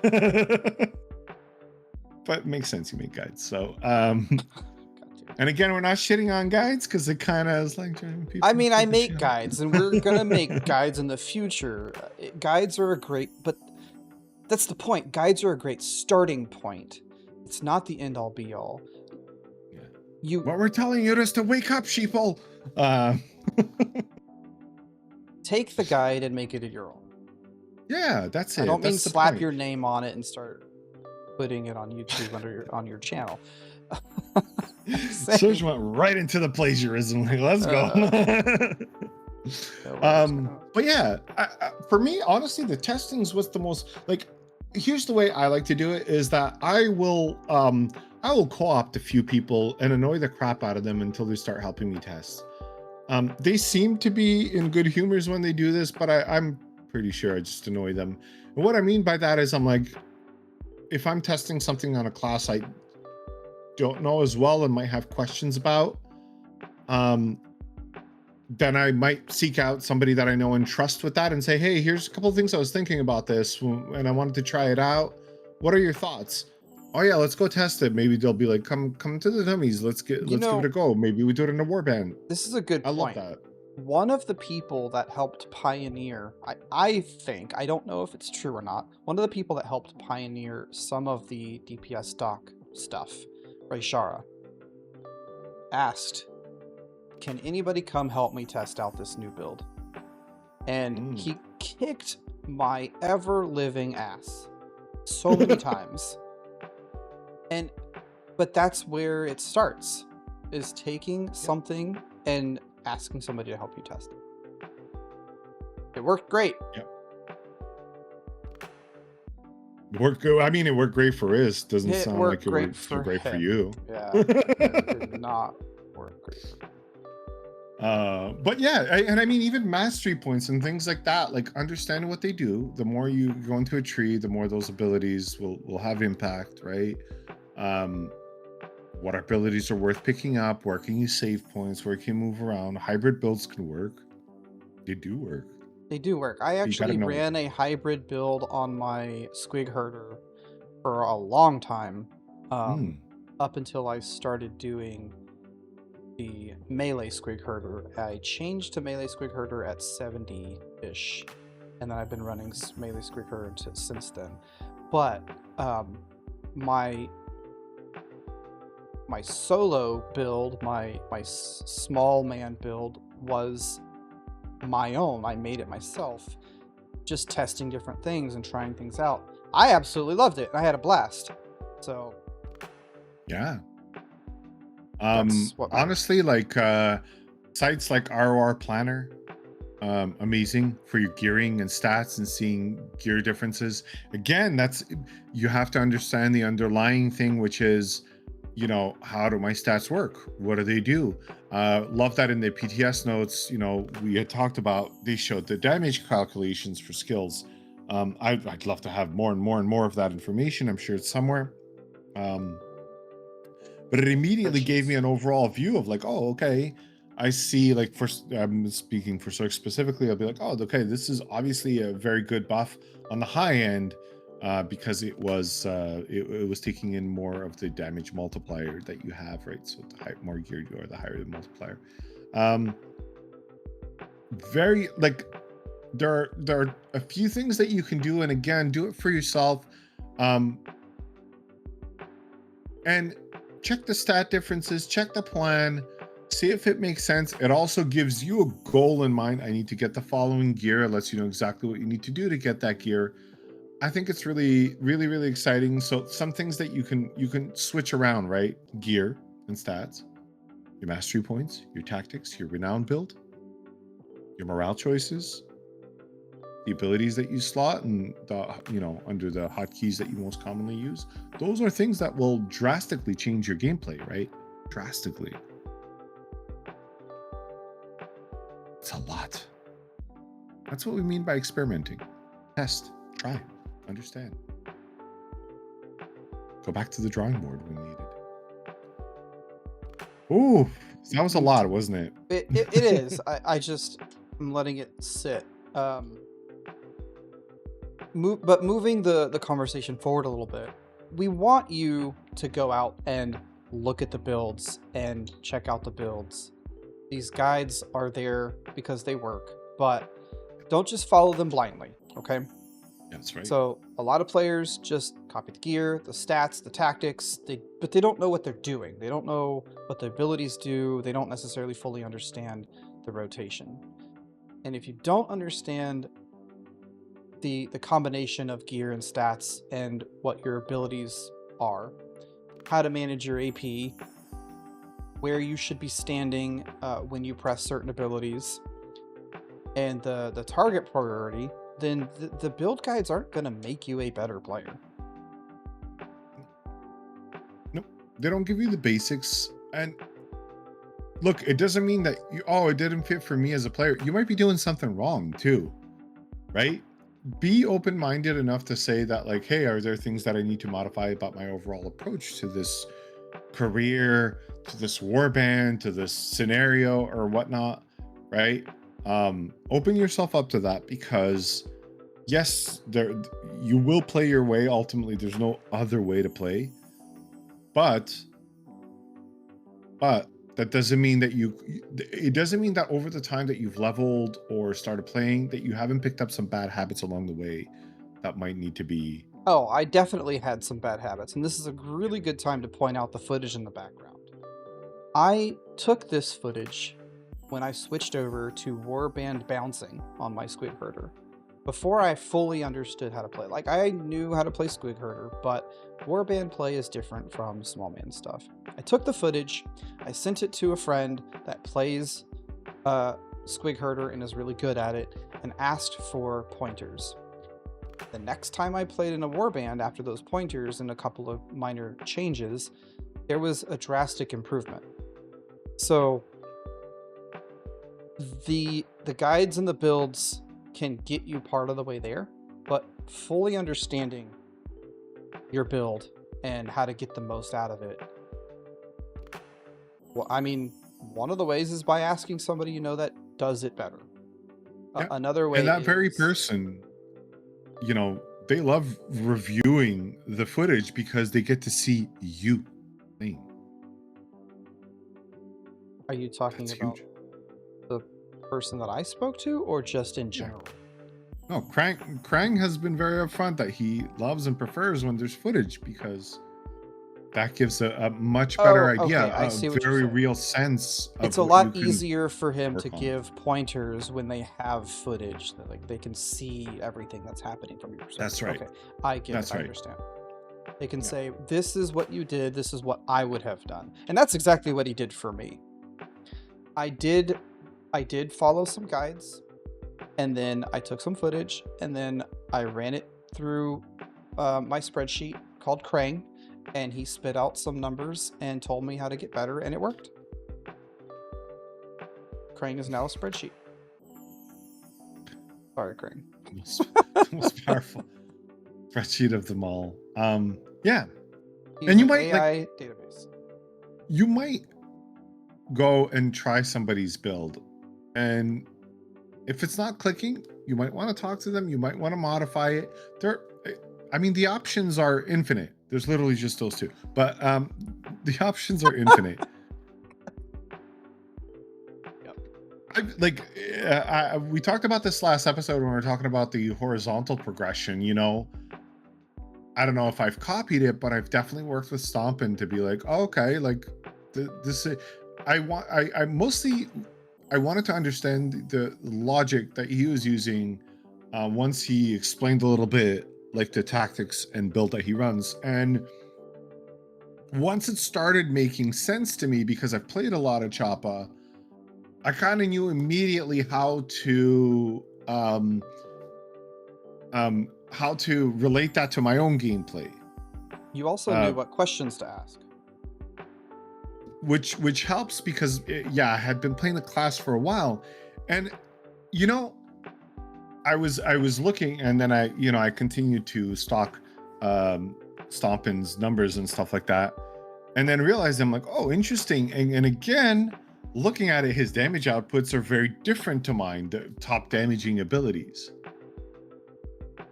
But it makes sense. You make guides. So, and again, we're not shitting on guides because it kind of is like people. I mean, I make guides, and we're gonna make guides in the future. Guides are but that's the point. Guides are a great starting point. It's not the end all be all. Yeah. What we're telling you is to wake up, sheeple. Take the guide and make it your own. Yeah, that's it. I don't mean slap your name on it and start putting it on YouTube on your channel. Serge went right into the plagiarism. Let's go. But yeah, for me, honestly, the testings was the most here's the way I like to do it is that I will co-opt a few people and annoy the crap out of them until they start helping me test. They seem to be in good humors when they do this, but I'm pretty sure I just annoy them. And what I mean by that is I'm like, if I'm testing something on a class I don't know as well and might have questions about, then I might seek out somebody that I know and trust with that and say, hey, here's a couple of things I was thinking about this and I wanted to try it out. What are your thoughts? Oh yeah, let's go test it. Maybe they'll be like, come to the dummies. Let's give it a go. Maybe we do it in a warband. This is a good point. I love that. One of the people that helped pioneer, I think, I don't know if it's true or not, one of the people that helped pioneer some of the DPS stock stuff, Shara, asked, can anybody come help me test out this new build? And he kicked my ever-living ass so many times. But that's where it starts, is taking something and asking somebody to help you test it. It worked great. Yep. I mean, it worked great for Is. Doesn't sound like it worked so great for you. Yeah, it did not work great. But yeah, and I mean, even mastery points and things like that, like understanding what they do, the more you go into a tree, the more those abilities will have impact, right? What abilities are worth picking up, where can you save points, where can you move around. Hybrid builds can work. They do work. They do work. I actually ran a hybrid build on my Squig Herder for a long time. up until I started doing the melee squig herder. I changed to melee squig herder at 70-ish, and then I've been running melee squig herder since then. But my solo build, my small man build was my own. I made it myself, just testing different things and trying things out. I absolutely loved it. I had a blast. So Yeah. that's what Honestly, like sites like ROR Planner, amazing for your gearing and stats and seeing gear differences. Again, that's, you have to understand the underlying thing, which is, you know, how do my stats work? What do they do? Love that in the PTS notes, you know, we had talked about, they showed the damage calculations for skills. I'd love to have more and more of that information. I'm sure it's somewhere. But it immediately gave me an overall view of like, oh, okay, I see, like, for, I'm speaking for Serjekk specifically, I'll be like, oh, okay, this is obviously a very good buff on the high end, because it was taking in more of the damage multiplier that you have, right? So the more geared you are, the higher the multiplier. Very, like, there are a few things that you can do, and again, do it for yourself, and check the stat differences, check the plan, see if it makes sense. It also gives you a goal in mind. I need to get the following gear. It lets you know exactly what you need to do to get that gear. I think it's really, really, really exciting. So some things that you can switch around, right? Gear and stats, your mastery points, your tactics, your renown build, your morale choices, the abilities that you slot, and the, you know, under the hotkeys that you most commonly use. Those are things that will drastically change your gameplay, right? Drastically. It's a lot. That's what we mean by experimenting. Test, try, understand. Go back to the drawing board when needed. Ooh, that was a lot, wasn't it? It is. I'm letting it sit. Moving the conversation forward a little bit, we want you to go out and look at the builds and check out the builds. These guides are there because they work, but don't just follow them blindly, okay? That's right. So a lot of players just copy the gear, the stats, the tactics, but they don't know what they're doing. They don't know what the abilities do. They don't necessarily fully understand the rotation. And if you don't understand the combination of gear and stats and what your abilities are, how to manage your AP, where you should be standing when you press certain abilities, and the target priority, then the build guides aren't going to make you a better player. Nope, they don't give you the basics. And look, it doesn't mean that it didn't fit for me as a player. You might be doing something wrong too, right? Be open-minded enough to say that, like, hey, are there things that I need to modify about my overall approach to this career, to this warband, to this scenario or whatnot, right? Open yourself up to that, because yes, you will play your way. Ultimately, there's no other way to play, but that doesn't mean that it doesn't mean that over the time that you've leveled or started playing that you haven't picked up some bad habits along the way that might need to be. Oh, I definitely had some bad habits, and this is a really good time to point out the footage in the background. I took this footage when I switched over to warband bouncing on my squig herder, before I fully understood how to play. Like, I knew how to play squig herder, but warband play is different from small man stuff. I took the footage, I sent it to a friend that plays squig herder and is really good at it, and asked for pointers. The next time I played in a warband after those pointers and a couple of minor changes, there was a drastic improvement. So the guides and the builds can get you part of the way there, but fully understanding your build and how to get the most out of it. Well, I mean, one of the ways is by asking somebody you know that does it better. Yeah. Another way, and that very person, you know, they love reviewing the footage because they get to see you. Insane. Are you talking That's about huge. the person that I spoke to, or just in Yeah. general? No, Krang has been very upfront that he loves and prefers when there's footage because that gives a much better Oh, idea, okay, I a see what you're very saying. real sense It's of a what you lot can easier for him to work on. give pointers when they have footage that, like, they can see everything that's happening from your That's perspective. right. Okay, I get it. That's I right. understand. They can Yeah. say, "This is what you did. This is what I would have done," and that's exactly what he did for me. I did, I did follow some guides, and then I took some footage, and then I ran it through my spreadsheet called Krang, and he spit out some numbers and told me how to get better, and it worked. Krang is now a spreadsheet. Sorry, Krang. The most powerful spreadsheet of them all. Yeah. He's And you an might AI database. you might go and try somebody's build, and if it's not clicking, you might want to talk to them. You might want to modify it. I mean, the options are infinite. There's literally just those two, but the options are infinite. We talked about this last episode when we were talking about the horizontal progression. I don't know if I've copied it, but I've definitely worked with Stompin to be like, oh, okay, like this. I wanted to understand the logic that he was using once he explained a little bit, like the tactics and build that he runs. And once it started making sense to me, because I've played a lot of Choppa, I kind of knew immediately how to relate that to my own gameplay. You also knew what questions to ask. Which helps because I had been playing the class for a while, and I was looking, and then I continued to stalk Stompin's numbers and stuff like that, and then realized I'm like, oh, interesting. And again, looking at it, his damage outputs are very different to mine, the top damaging abilities.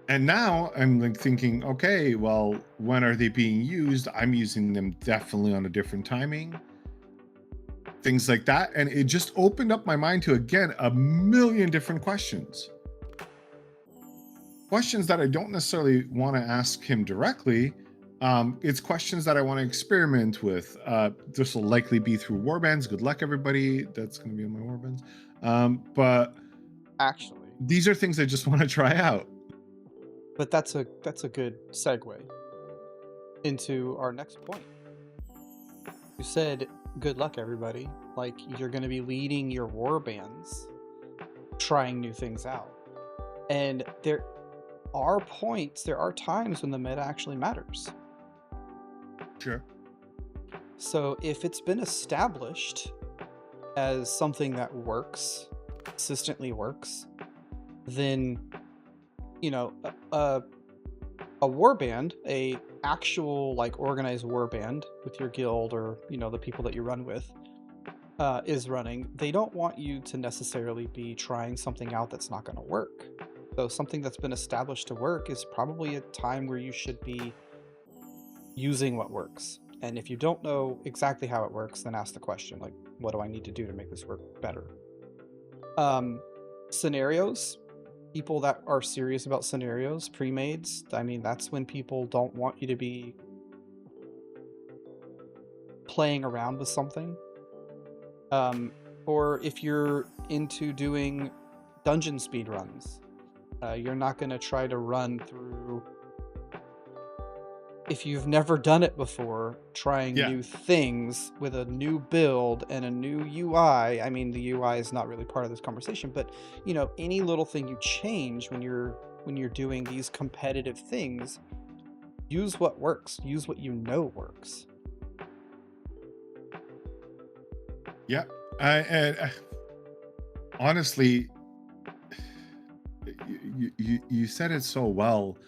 And now I'm like thinking, okay, well, when are they being used? I'm using them definitely on a different timing. Things like that. And it just opened up my mind to, again, a million different questions. Questions that I don't necessarily want to ask him directly. It's questions that I want to experiment with. This will likely be through warbands. Good luck, everybody. That's going to be on my warbands. But actually, these are things I just want to try out. But that's a good segue into our next point. You said, good luck, everybody. Like, you're going to be leading your war bands, trying new things out. And there are times when the meta actually matters. Sure. So if it's been established as something that works, consistently works, then, a warband, a actual like organized warband with your guild or the people that you run with is running. They don't want you to necessarily be trying something out that's not going to work. So something that's been established to work is probably a time where you should be using what works. And if you don't know exactly how it works, then ask the question, like, what do I need to do to make this work better? Scenarios. People that are serious about scenarios, pre-mades, I mean, that's when people don't want you to be playing around with something. Or if you're into doing dungeon speed runs, you're not going to try to run through, if you've never done it before, trying new things with a new build and a new UI. I mean, the UI is not really part of this conversation, but any little thing you change when you're doing these competitive things, use what works. Use what you know works. Yeah. And honestly, you said it so well.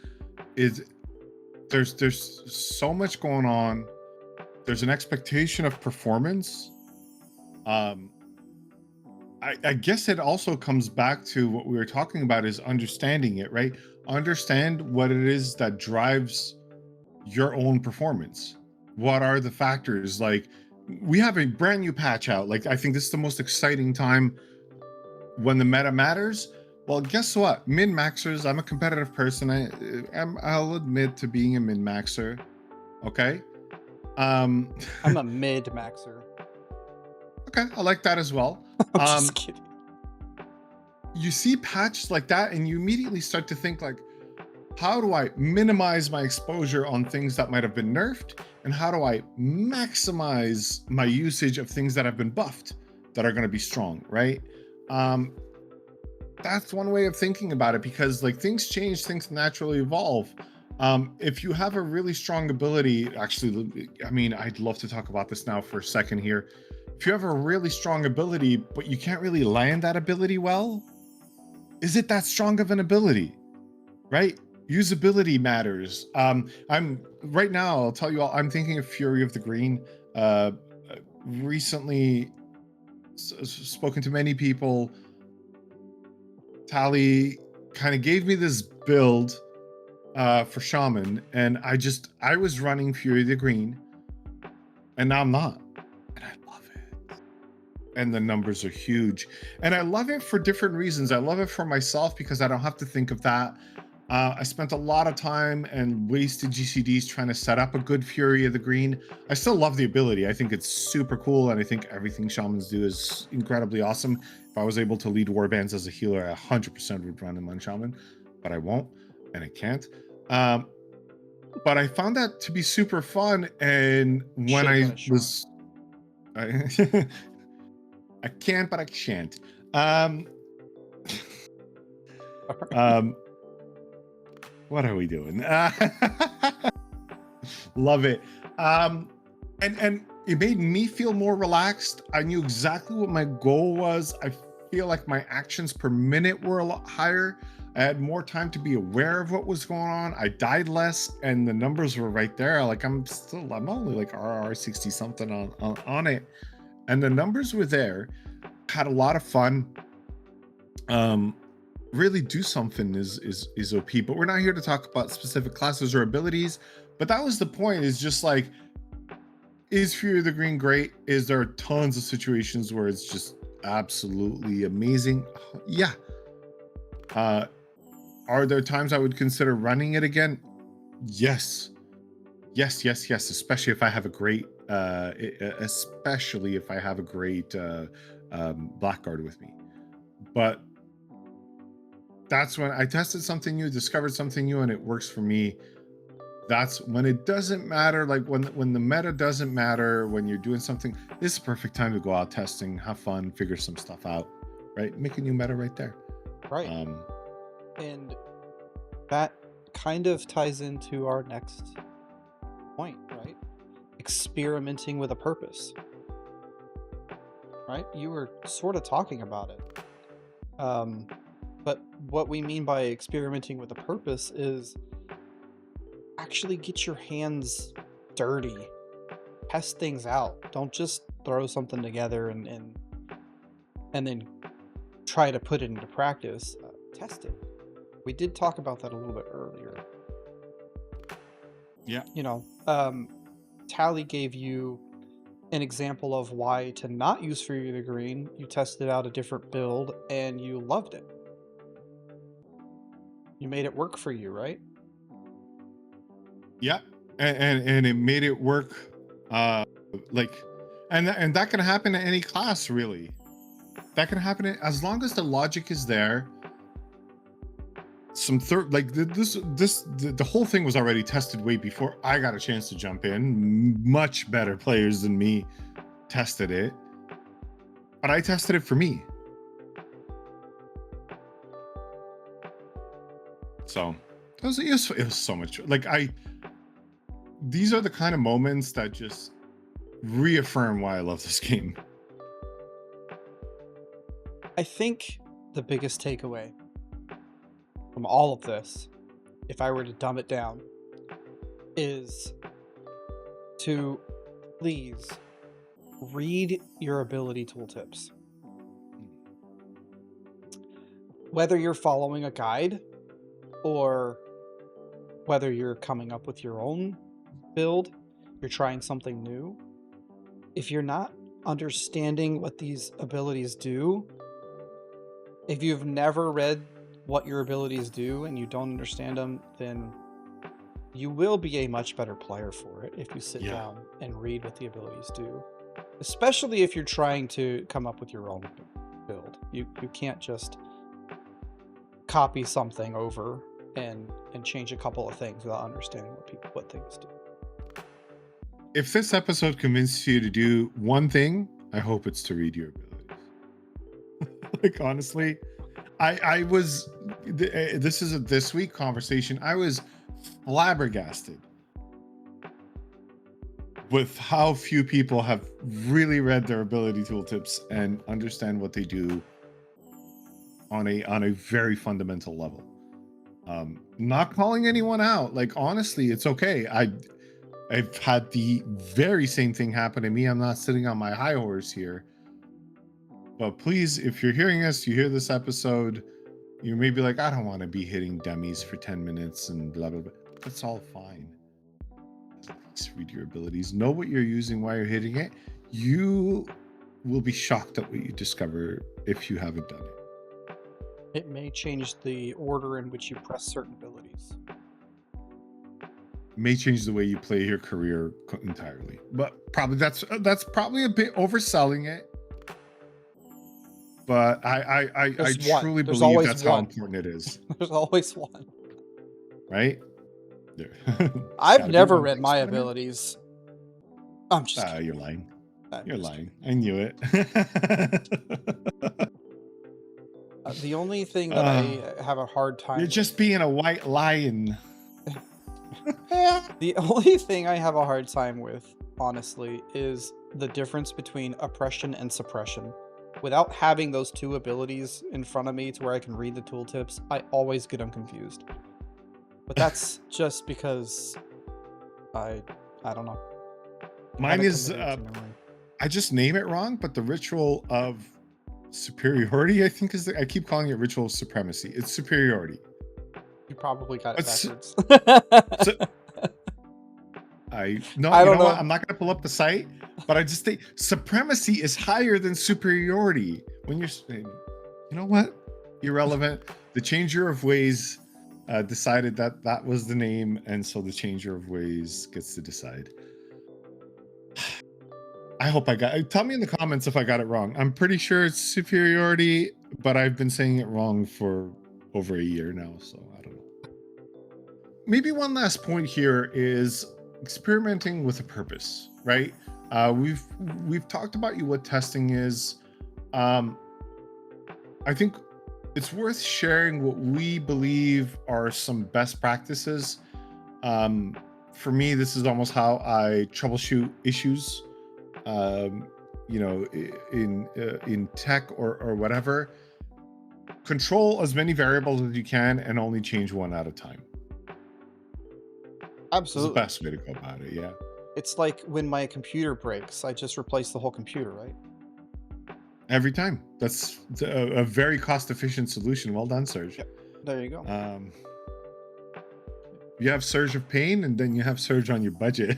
There's so much going on. There's an expectation of performance. I guess it also comes back to what we were talking about, is understanding it, right? Understand what it is that drives your own performance. what are the factors? Like, we have a brand new patch out. Like, I think this is the most exciting time when the meta matters. Well, guess what? Min-maxers, I'm a competitive person. I'll admit to being a min-maxer. Okay. I'm a mid-maxer. Okay, I like that as well. I'm just kidding. You see patches like that, and you immediately start to think like, how do I minimize my exposure on things that might have been nerfed, and how do I maximize my usage of things that have been buffed that are going to be strong, right? That's one way of thinking about it, because like things change, things naturally evolve. If you have a really strong ability, actually, I mean, I'd love to talk about this now for a second here. If you have a really strong ability, but you can't really land that ability well, is it that strong of an ability, right? Usability matters. I'm right now, I'll tell you all, I'm thinking of Fury of the Green. Recently spoken to many people. Tally kind of gave me this build for Shaman, and I was running Fury of the Green, and now I'm not. And I love it. And the numbers are huge. And I love it for different reasons. I love it for myself because I don't have to think of that. I spent a lot of time and wasted GCDs trying to set up a good Fury of the Green. I still love the ability. I think it's super cool, and I think everything Shamans do is incredibly awesome. If I was able to lead warbands as a healer, I 100% would run him on Shaman, but I won't, and I can't. But I found that to be super fun, and when I can't, but I shan't. What are we doing? Love it. And it made me feel more relaxed. I knew exactly what my goal was. I feel like my actions per minute were a lot higher. I had more time to be aware of what was going on. I died less, and the numbers were right there. Like I'm only like RR 60 something on it, and the numbers were there. Had a lot of fun. Really do something is OP, but we're not here to talk about specific classes or abilities. But that was the point, is just like, is Fury of the Green great? Is there tons of situations where it's just absolutely amazing? Yeah. Are there times I would consider running it again? Yes, especially if I have a great Blackguard with me. But that's when I tested something new, discovered something new, and it works for me. That's when it doesn't matter. Like when the meta doesn't matter, when you're doing something, this is a perfect time to go out testing, have fun, figure some stuff out, right? Make a new meta right there. Right. And that kind of ties into our next point, right? Experimenting with a purpose. Right? You were sort of talking about it. But what we mean by experimenting with a purpose is actually get your hands dirty. Test things out. Don't just throw something together and then try to put it into practice. Test it. We did talk about that a little bit earlier. Yeah. You know, Tally gave you an example of why to not use Fury of the Green. You tested out a different build and you loved it. You made it work for you, right? Yeah, and it made it work. Like, and that can happen to any class, really. That can happen as long as the logic is there. The whole thing was already tested way before I got a chance to jump in. Much better players than me tested it, but I tested it for me. So it was so much like these are the kind of moments that just reaffirm why I love this game. I think the biggest takeaway from all of this, if I were to dumb it down, is to please read your ability tooltips. Whether you're following a guide or whether you're coming up with your own build, you're trying something new, if you're not understanding what these abilities do, if you've never read what your abilities do and you don't understand them, then you will be a much better player for it if you sit down and read what the abilities do. Especially if you're trying to come up with your own build. You can't just copy something over and change a couple of things without understanding what things do. If this episode convinced you to do one thing, I hope it's to read your abilities. Like, honestly, I was, this is a this week conversation. I was flabbergasted with how few people have really read their ability tooltips and understand what they do on a very fundamental level. Not calling anyone out. Like, honestly, it's okay. I've had the very same thing happen to me. I'm not sitting on my high horse here. But please, if you're hearing us, you hear this episode, you may be like, I don't want to be hitting dummies for 10 minutes and blah, blah, blah. That's all fine. Just read your abilities. Know what you're using while you're hitting it. You will be shocked at what you discover if you haven't done it. It may change the order in which you press certain abilities. May change the way you play your career entirely. But probably that's probably a bit overselling it. But I truly believe that's how important it is. There's always one. Right? I've never read my abilities. I'm just kidding. You're lying. You're lying. I knew it. The only thing that I have a hard time... You're just being a white lion. The only thing I have a hard time with, honestly, is the difference between oppression and suppression. Without having those two abilities in front of me to where I can read the tooltips, I always get them confused. But that's just because I don't know. Mine is I just name it wrong, but the ritual of superiority, I think, I keep calling it ritual of supremacy. It's superiority. You probably got it backwards. I don't know. What? I'm not going to pull up the site, but I just think supremacy is higher than superiority. When you're, you know what? Irrelevant. The Changer of Ways decided that was the name, and so the Changer of Ways gets to decide. I hope I got. Tell me in the comments if I got it wrong. I'm pretty sure it's superiority, but I've been saying it wrong for over a year now, so I don't know. Maybe one last point here is experimenting with a purpose, right? We've talked about what testing is. I think it's worth sharing what we believe are some best practices. For me, this is almost how I troubleshoot issues, in tech or whatever. Control as many variables as you can and only change one at a time. Absolutely. It's the best way to go about it, yeah. It's like when my computer breaks, I just replace the whole computer, right? Every time. That's a very cost-efficient solution. Well done, Serj. Yep. There you go. You have Surge of Pain, and then you have Surge on your budget.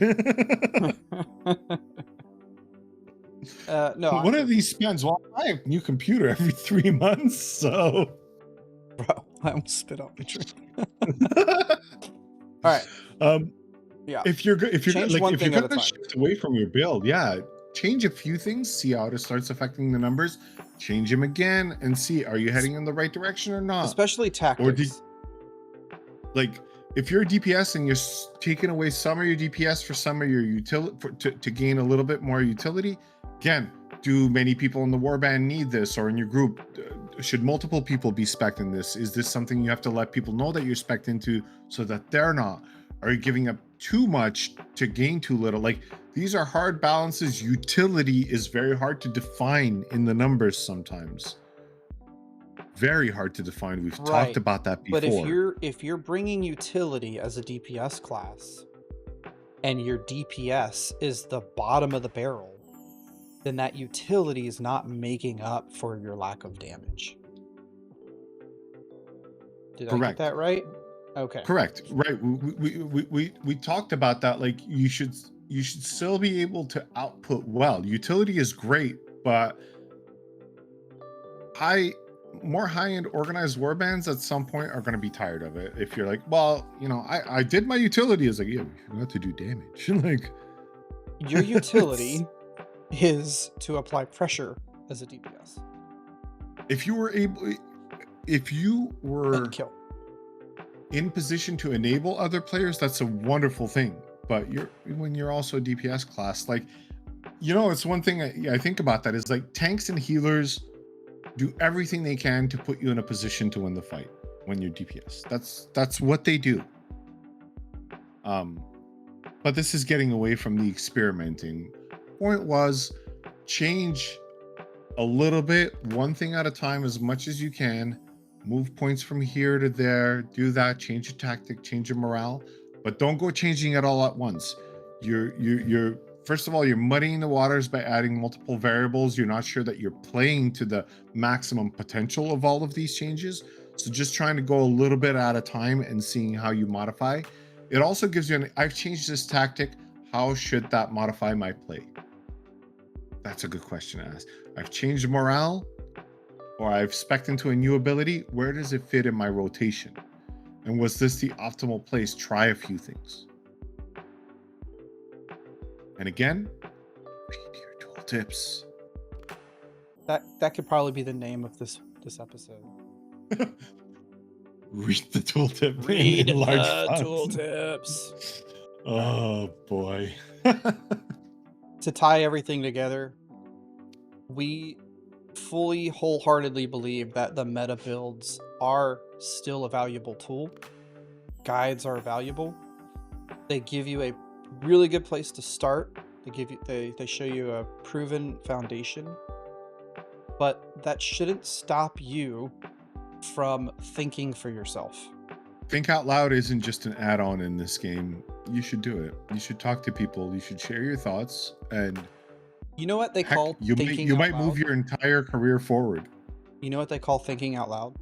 No. One of these spends. Well, I have a new computer every 3 months, so. Bro, I almost spit out my drink. All right. Yeah. If you're gonna shift away from your build, change a few things, see how it starts affecting the numbers, change them again, and see, are you heading in the right direction or not? Especially tactics. If you're a DPS and you're taking away some of your DPS for some of your utility to gain a little bit more utility, again, do many people in the warband need this, or in your group, should multiple people be spec'd in this? Is this something you have to let people know that you're spec'd into so that they're not? Are you giving up too much to gain too little? Like, these are hard balances. Utility is very hard to define in the numbers sometimes. Very hard to define. We've talked about that before. But if you're bringing utility as a DPS class, and your DPS is the bottom of the barrel, then that utility is not making up for your lack of damage. Did I get that right? Okay. Correct. Right. We talked about that. Like, you should, you should still be able to output well. Utility is great, but more high-end organized warbands at some point are going to be tired of it. If you're like, well, I did my utility. It's like, yeah, you have to do damage. Like, your utility is to apply pressure as a DPS. If you were And kill. in position to enable other players, that's a wonderful thing. But when you're also a DPS class, like, it's one thing I think about that is like tanks and healers do everything they can to put you in a position to win the fight when you're DPS. That's what they do. But this is getting away from the experimenting. Point was, change a little bit, one thing at a time, as much as you can. Move points from here to there, do that, change your tactic, change your morale, but don't go changing it all at once. You're first of all, you're muddying the waters by adding multiple variables. You're not sure that you're playing to the maximum potential of all of these changes. So just trying to go a little bit at a time and seeing how you modify. It also gives you I've changed this tactic. How should that modify my play? That's a good question to ask. I've changed morale, or I've spec'd into a new ability. Where does it fit in my rotation? And was this the optimal place? Try a few things. And again, read your tooltips. That could probably be the name of this episode. Read the tooltip. Read the tooltips. Oh boy. To tie everything together, we fully, wholeheartedly believe that the meta builds are still a valuable tool. Guides are valuable. They give you a really good place to start. They show you a proven foundation, but that shouldn't stop you from thinking for yourself. Think Out Loud isn't just an add-on in this game. You should do it. You should talk to people. You should share your thoughts, and you know what they call thinking you out might loud? move your entire career forward. You know what they call thinking out loud?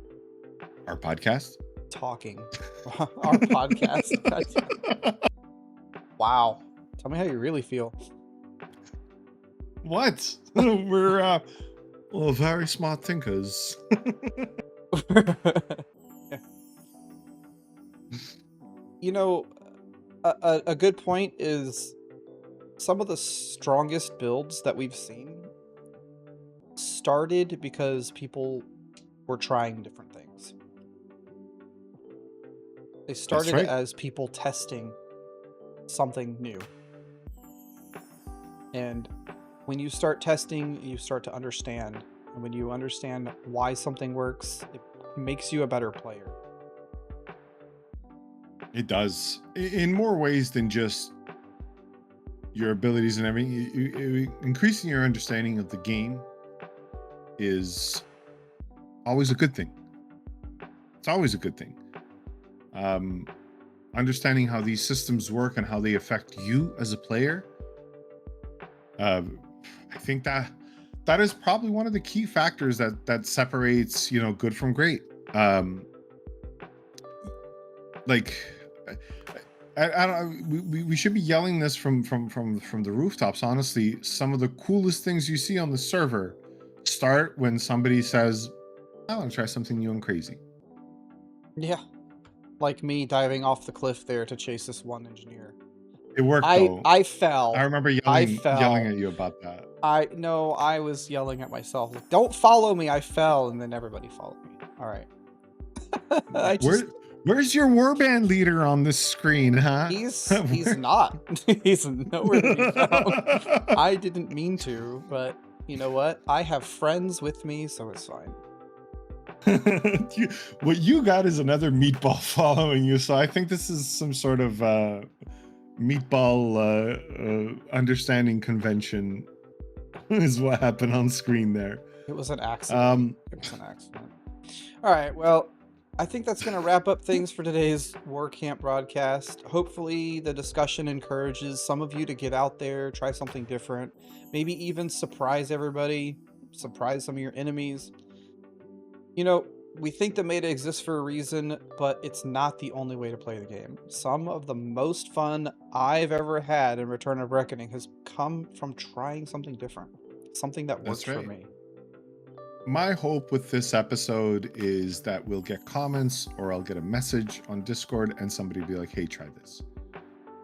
Our podcast? Talking. Our podcast. Wow. Tell me how you really feel. What? We're very smart thinkers. You know, a good point is some of the strongest builds that we've seen started because people were trying different things. They started as people testing something new. And when you start testing, you start to understand. And when you understand why something works, it makes you a better player. It does, in more ways than just your abilities and everything. Increasing your understanding of the game is always a good thing. It's always a good thing. Understanding how these systems work and how they affect you as a player. I think that is probably one of the key factors that separates, good from great. I don't. We should be yelling this from the rooftops. Honestly, some of the coolest things you see on the server start when somebody says, "I want to try something new and crazy." Yeah, like me diving off the cliff there to chase this one engineer. It worked though. I fell. I remember yelling at you about that. I was yelling at myself. Like, don't follow me. I fell, and then everybody followed me. All right. Where's your warband leader on this screen, huh? He's not. He's nowhere to be found. I didn't mean to, but you know what? I have friends with me, so it's fine. What you got is another meatball following you, so I think this is some sort of meatball understanding convention is what happened on screen there. It was an accident. All right, well, I think that's going to wrap up things for today's Warcamp broadcast. Hopefully the discussion encourages some of you to get out there, try something different, maybe even surprise everybody, surprise some of your enemies. we think the meta exists for a reason, but it's not the only way to play the game. Some of the most fun I've ever had in Return of Reckoning has come from trying something different, something that works That's for right. me. My hope with this episode is that we'll get comments, or I'll get a message on Discord and somebody will be like, hey, try this.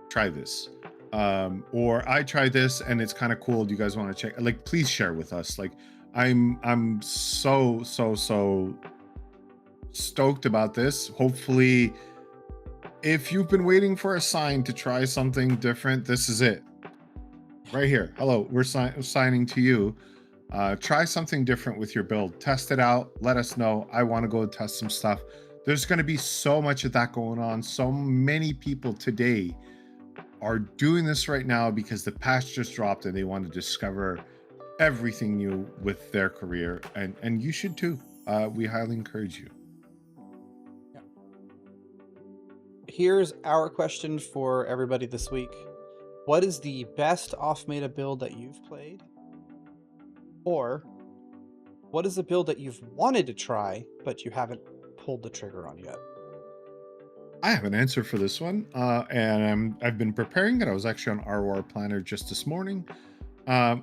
Try this. Or I tried this and it's kind of cool. Do you guys want to check? Like, please share with us. Like, I'm so stoked about this. Hopefully, if you've been waiting for a sign to try something different, this is it. Right here. Hello, we're signing to you. Try something different with your build. Test it out. Let us know. I want to go test some stuff. There's going to be so much of that going on. So many people today are doing this right now because the patch just dropped and they want to discover everything new with their career. And you should too. We highly encourage you. Yeah. Here's our question for everybody this week. What is the best off-meta build that you've played? Or what is a build that you've wanted to try, but you haven't pulled the trigger on yet? I have an answer for this one, and I've been preparing it. I was actually on ROR Planner just this morning.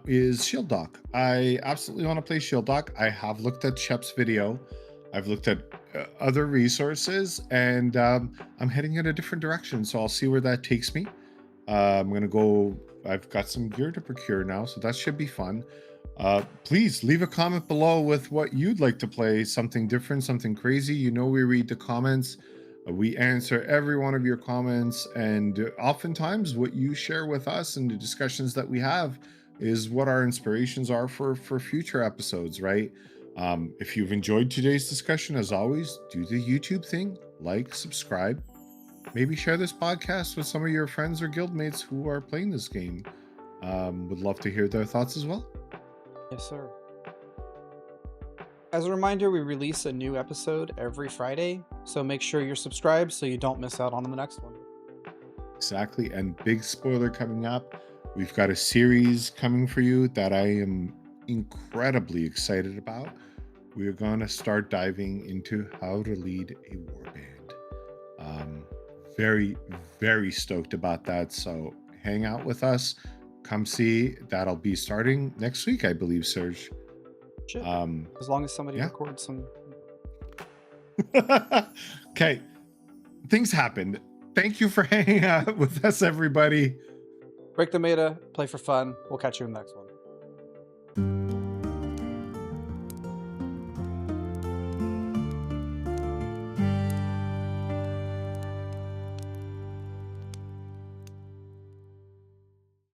Is Shield Doc. I absolutely want to play Shield Doc. I have looked at Shep's video. I've looked at other resources, and I'm heading in a different direction. So I'll see where that takes me. I'm going to go. I've got some gear to procure now, so that should be fun. Please leave a comment below with what you'd like to play, something different, something crazy. You know, we read the comments. We answer every one of your comments, and oftentimes what you share with us and the discussions that we have is what our inspirations are for future episodes, right? If you've enjoyed today's discussion, as always, do the YouTube thing, like, subscribe, maybe share this podcast with some of your friends or guildmates who are playing this game. Would love to hear their thoughts as well. Yes, sir. As a reminder, we release a new episode every Friday, so make sure you're subscribed so you don't miss out on the next one. Exactly, and big spoiler coming up. We've got a series coming for you that I am incredibly excited about. We're going to start diving into how to lead a warband. Very, very stoked about that. So hang out with us. Come see. That'll be starting next week, I believe, Serge. Shit. As long as somebody records some. Okay. Things happened. Thank you for hanging out with us, everybody. Break the meta, play for fun. We'll catch you in the next one.